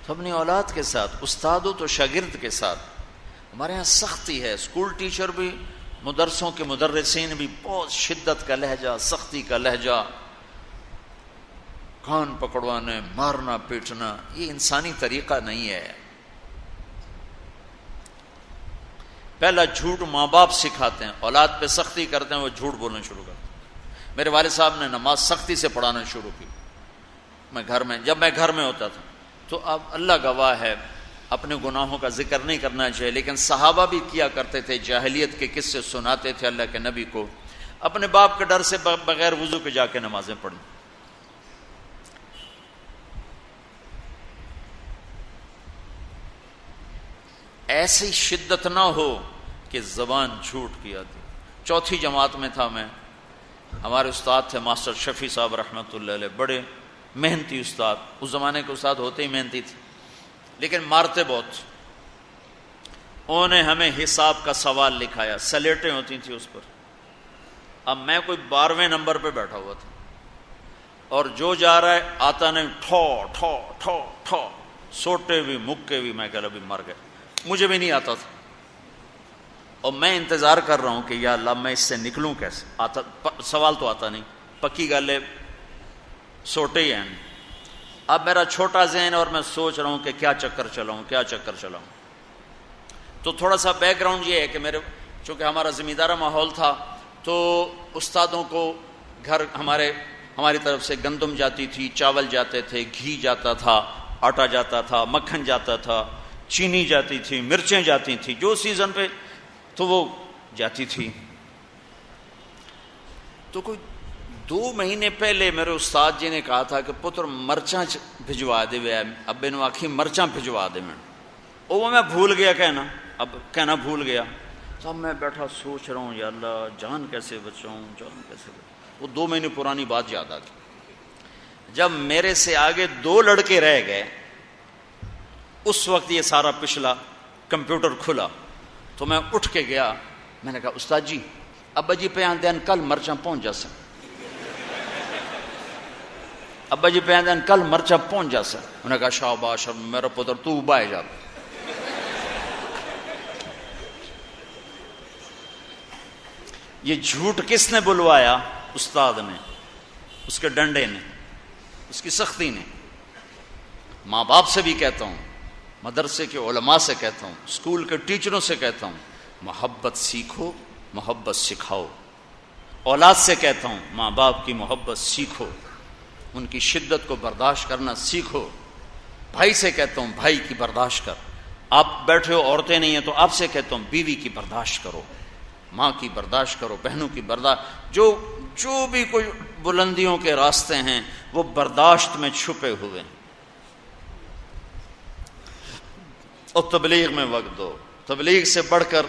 تو اپنی اولاد کے ساتھ، استادوں تو شاگرد کے ساتھ ہمارے ہاں سختی ہے. اسکول ٹیچر بھی، مدرسوں کے مدرسین بھی بہت شدت کا لہجہ، سختی کا لہجہ، کان پکڑوانے، مارنا پیٹنا، یہ انسانی طریقہ نہیں ہے. پہلا جھوٹ ماں باپ سکھاتے ہیں، اولاد پہ سختی کرتے ہیں، وہ جھوٹ بولنا شروع کرتے ہیں. میرے والد صاحب نے نماز سختی سے پڑھانا شروع کی. جب میں گھر میں ہوتا تھا تو اب اللہ گواہ ہے اپنے گناہوں کا ذکر نہیں کرنا چاہیے، لیکن صحابہ بھی کیا کرتے تھے، جاہلیت کے قصے سناتے تھے اللہ کے نبی کو، اپنے باپ کے ڈر سے بغیر وضو کے جا کے نمازیں پڑھیں. ایسی شدت نہ ہو کہ زبان جھوٹ کی آتی. 4تھی جماعت میں تھا میں. ہمارے استاد تھے ماسٹر شفیع صاحب رحمۃ اللہ علیہ، بڑے محنتی استاد. اس زمانے کے استاد ہوتے ہی محنتی تھے لیکن مارتے بہت. انہوں نے ہمیں حساب کا سوال لکھایا، سلیٹیں ہوتی تھیں اس پر. اب میں کوئی 12ویں نمبر پہ بیٹھا ہوا تھا اور جو جا رہا ہے آتا نہیں، ٹھو ٹھو ٹھو ٹھو، سوٹے بھی مکے بھی. میں کہا ابھی مر گئے، مجھے بھی نہیں آتا تھا اور میں انتظار کر رہا ہوں کہ یا اللہ میں اس سے نکلوں کیسے. سوال تو آتا نہیں، پکی گل ہے، سوٹے ہی ہیں. اب میرا چھوٹا ذہن اور میں سوچ رہا ہوں کہ کیا چکر چلاؤں. تو تھوڑا سا بیک گراؤنڈ یہ ہے کہ چونکہ ہمارا زمیندارہ ماحول تھا تو استادوں کو گھر ہماری طرف سے گندم جاتی تھی، چاول جاتے تھے، گھی جاتا تھا، آٹا جاتا تھا، مکھن جاتا تھا، چینی جاتی تھی، مرچیں جاتی تھی، جو سیزن پہ تو وہ جاتی تھی. تو کوئی 2 مہینے پہلے میرے استاد جی نے کہا تھا کہ پتر مرچاں بھجوا دے. ابے نو آکھی مرچاں بھجوا دے. وہ میں بھول گیا کہنا بھول گیا. تو اب میں بیٹھا سوچ رہا ہوں یا اللہ جان کیسے بچاؤں. وہ 2 مہینے پرانی بات یاد آ گئی. جب میرے سے آگے 2 لڑکے رہ گئے، اس وقت یہ سارا پچھلا کمپیوٹر کھلا تو میں اٹھ کے گیا. میں نے کہا استاد جی ابا جی پہ آندین کل مرچاں پہنچ جا سن. ابا جی پہ آندین کل مرچاں پہنچ جا سن. انہوں نے کہا شاباش میرا پتر تو بائے جا. یہ جھوٹ کس نے بلوایا؟ استاد نے، اس کے ڈنڈے نے، اس کی سختی نے. ماں باپ سے بھی کہتا ہوں، مدرسے کے علماء سے کہتا ہوں، اسکول کے ٹیچروں سے کہتا ہوں، محبت سیکھو، محبت سکھاؤ. اولاد سے کہتا ہوں ماں باپ کی محبت سیکھو، ان کی شدت کو برداشت کرنا سیکھو. بھائی سے کہتا ہوں بھائی کی برداشت کر. آپ بیٹھے ہو عورتیں نہیں ہیں تو آپ سے کہتا ہوں بیوی کی برداشت کرو، ماں کی برداشت کرو، بہنوں کی برداشت. جو بھی کوئی بلندیوں کے راستے ہیں وہ برداشت میں چھپے ہوئے ہیں۔ اور تبلیغ میں وقت دو۔ تبلیغ سے بڑھ کر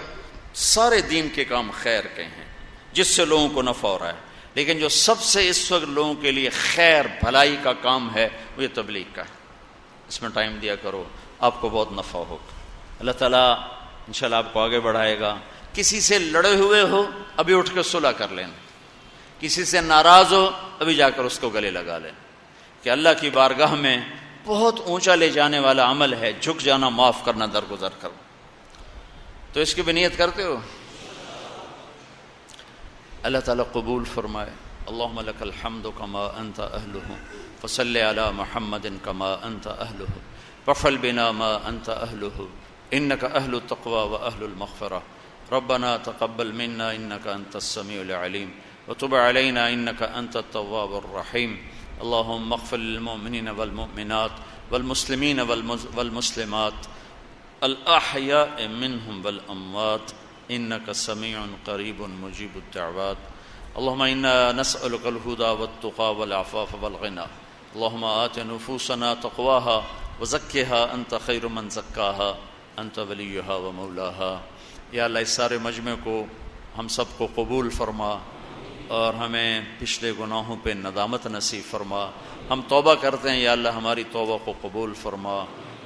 سارے دین کے کام خیر کے ہیں جس سے لوگوں کو نفع ہو رہا ہے، لیکن جو سب سے اس وقت لوگوں کے لیے خیر بھلائی کا کام ہے وہ یہ تبلیغ کا ہے۔ اس میں ٹائم دیا کرو، آپ کو بہت نفع ہوگا۔ اللہ تعالیٰ انشاءاللہ آپ کو آگے بڑھائے گا۔ کسی سے لڑے ہوئے ہو ابھی اٹھ کے صلح کر لینا، کسی سے ناراض ہو ابھی جا کر اس کو گلے لگا لینا، کہ اللہ کی بارگاہ میں بہت اونچا لے جانے والا عمل ہے جھک جانا، معاف کرنا، درگزر کرنا۔ تو اس کی بھی نیت کرتے ہو؟ اللہ تعالیٰ قبول فرمائے۔ اللہم لک الحمد کما انت اہلہ فصل علی محمد کما انت اہلہ وفعل بنا ما انت اہلہ انک اہل التقوی و اہل المغفرہ ربنا تقبل منا انک انت السمیع العلیم وتب علینا انک انت التواب الرحیم اللہم اغفر للمؤمنین والمؤمنات والمسلمین والمسلمات الاحیاء منهم والاموات انک سمیع قریب مجیب الدعوات اللہم انا نسألک الہدى والتقى والعفاف والغنى اللہم آت نفوسنا تقواها وزکها انت خیر من زکاها انت ولیہا و مولاہا۔ یا اللہ اس سارے مجمع کو ہم سب کو قبول فرما اور ہمیں پچھلے گناہوں پہ ندامت نصیب فرما۔ ہم توبہ کرتے ہیں یا اللہ ہماری توبہ کو قبول فرما۔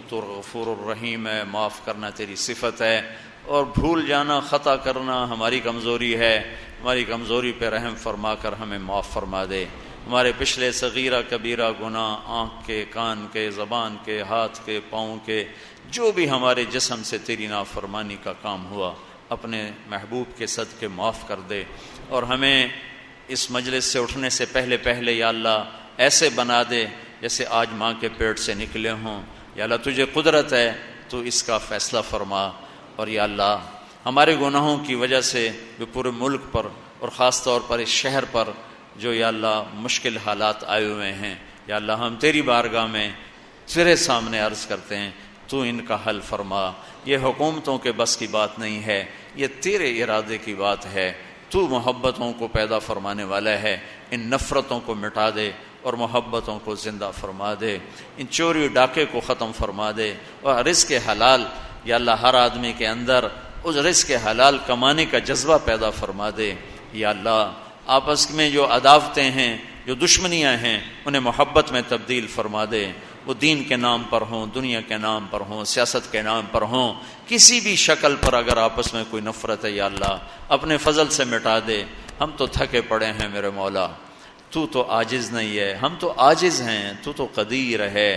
تو غفور الرحیم ہے، معاف کرنا تیری صفت ہے، اور بھول جانا، خطا کرنا ہماری کمزوری ہے۔ ہماری کمزوری پہ رحم فرما کر ہمیں معاف فرما دے۔ ہمارے پچھلے صغیرہ کبیرہ گناہ، آنکھ کے، کان کے، زبان کے، ہاتھ کے، پاؤں کے، جو بھی ہمارے جسم سے تیری نافرمانی کا کام ہوا اپنے محبوب کے صدقے معاف کر دے، اور ہمیں اس مجلس سے اٹھنے سے پہلے پہلے یا اللہ ایسے بنا دے جیسے آج ماں کے پیٹ سے نکلے ہوں۔ یا اللہ تجھے قدرت ہے، تو اس کا فیصلہ فرما۔ اور یا اللہ ہمارے گناہوں کی وجہ سے جو پورے ملک پر اور خاص طور پر اس شہر پر جو یا اللہ مشکل حالات آئے ہوئے ہیں، یا اللہ ہم تیری بارگاہ میں تیرے سامنے عرض کرتے ہیں تو ان کا حل فرما۔ یہ حکومتوں کے بس کی بات نہیں ہے، یہ تیرے ارادے کی بات ہے۔ تو محبتوں کو پیدا فرمانے والا ہے، ان نفرتوں کو مٹا دے اور محبتوں کو زندہ فرما دے، ان چوری ڈاکے کو ختم فرما دے، اور رزق حلال یا اللہ ہر آدمی کے اندر اس رزق حلال کمانے کا جذبہ پیدا فرما دے۔ یا اللہ آپس میں جو عداوتیں ہیں، جو دشمنیاں ہیں، انہیں محبت میں تبدیل فرما دے۔ وہ دین کے نام پر ہوں، دنیا کے نام پر ہوں، سیاست کے نام پر ہوں، کسی بھی شکل پر اگر آپس میں کوئی نفرت ہے یا اللہ اپنے فضل سے مٹا دے۔ ہم تو تھکے پڑے ہیں میرے مولا، تو عاجز نہیں ہے، ہم تو عاجز ہیں، تو قدیر ہے،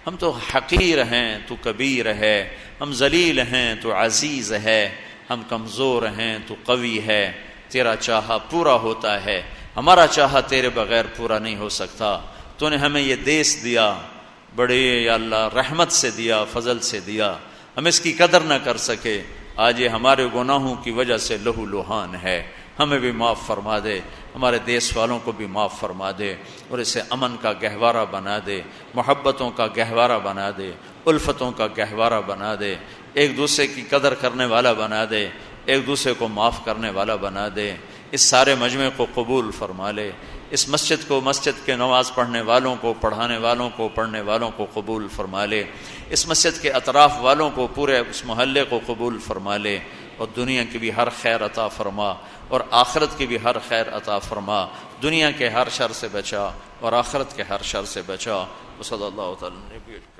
ہم تو حقیر ہیں، تو کبیر ہے، ہم ذلیل ہیں، تو عزیز ہے، ہم کمزور ہیں، تو قوی ہے۔ تیرا چاہا پورا ہوتا ہے، ہمارا چاہا تیرے بغیر پورا نہیں ہو سکتا۔ تو نے ہمیں یہ دیس دیا، بڑے یا اللہ رحمت سے دیا، فضل سے دیا، ہم اس کی قدر نہ کر سکے۔ آج یہ ہمارے گناہوں کی وجہ سے لہو لہان ہے، ہمیں بھی معاف فرما دے، ہمارے دیس والوں کو بھی معاف فرما دے، اور اسے امن کا گہوارہ بنا دے، محبتوں کا گہوارہ بنا دے، الفتوں کا گہوارہ بنا دے، ایک دوسرے کی قدر کرنے والا بنا دے، ایک دوسرے کو معاف کرنے والا بنا دے۔ اس سارے مجمع کو قبول فرما لے، اس مسجد کو، مسجد کے نماز پڑھنے والوں کو، پڑھانے والوں کو، پڑھنے والوں کو قبول فرما لے، اس مسجد کے اطراف والوں کو، پورے اس محلے کو قبول فرما لے، اور دنیا کی بھی ہر خیر عطا فرما اور آخرت کی بھی ہر خیر عطا فرما۔ دنیا کے ہر شر سے بچا اور آخرت کے ہر شر سے بچا۔ وصلی اللہ تعالی علیہ وسلم۔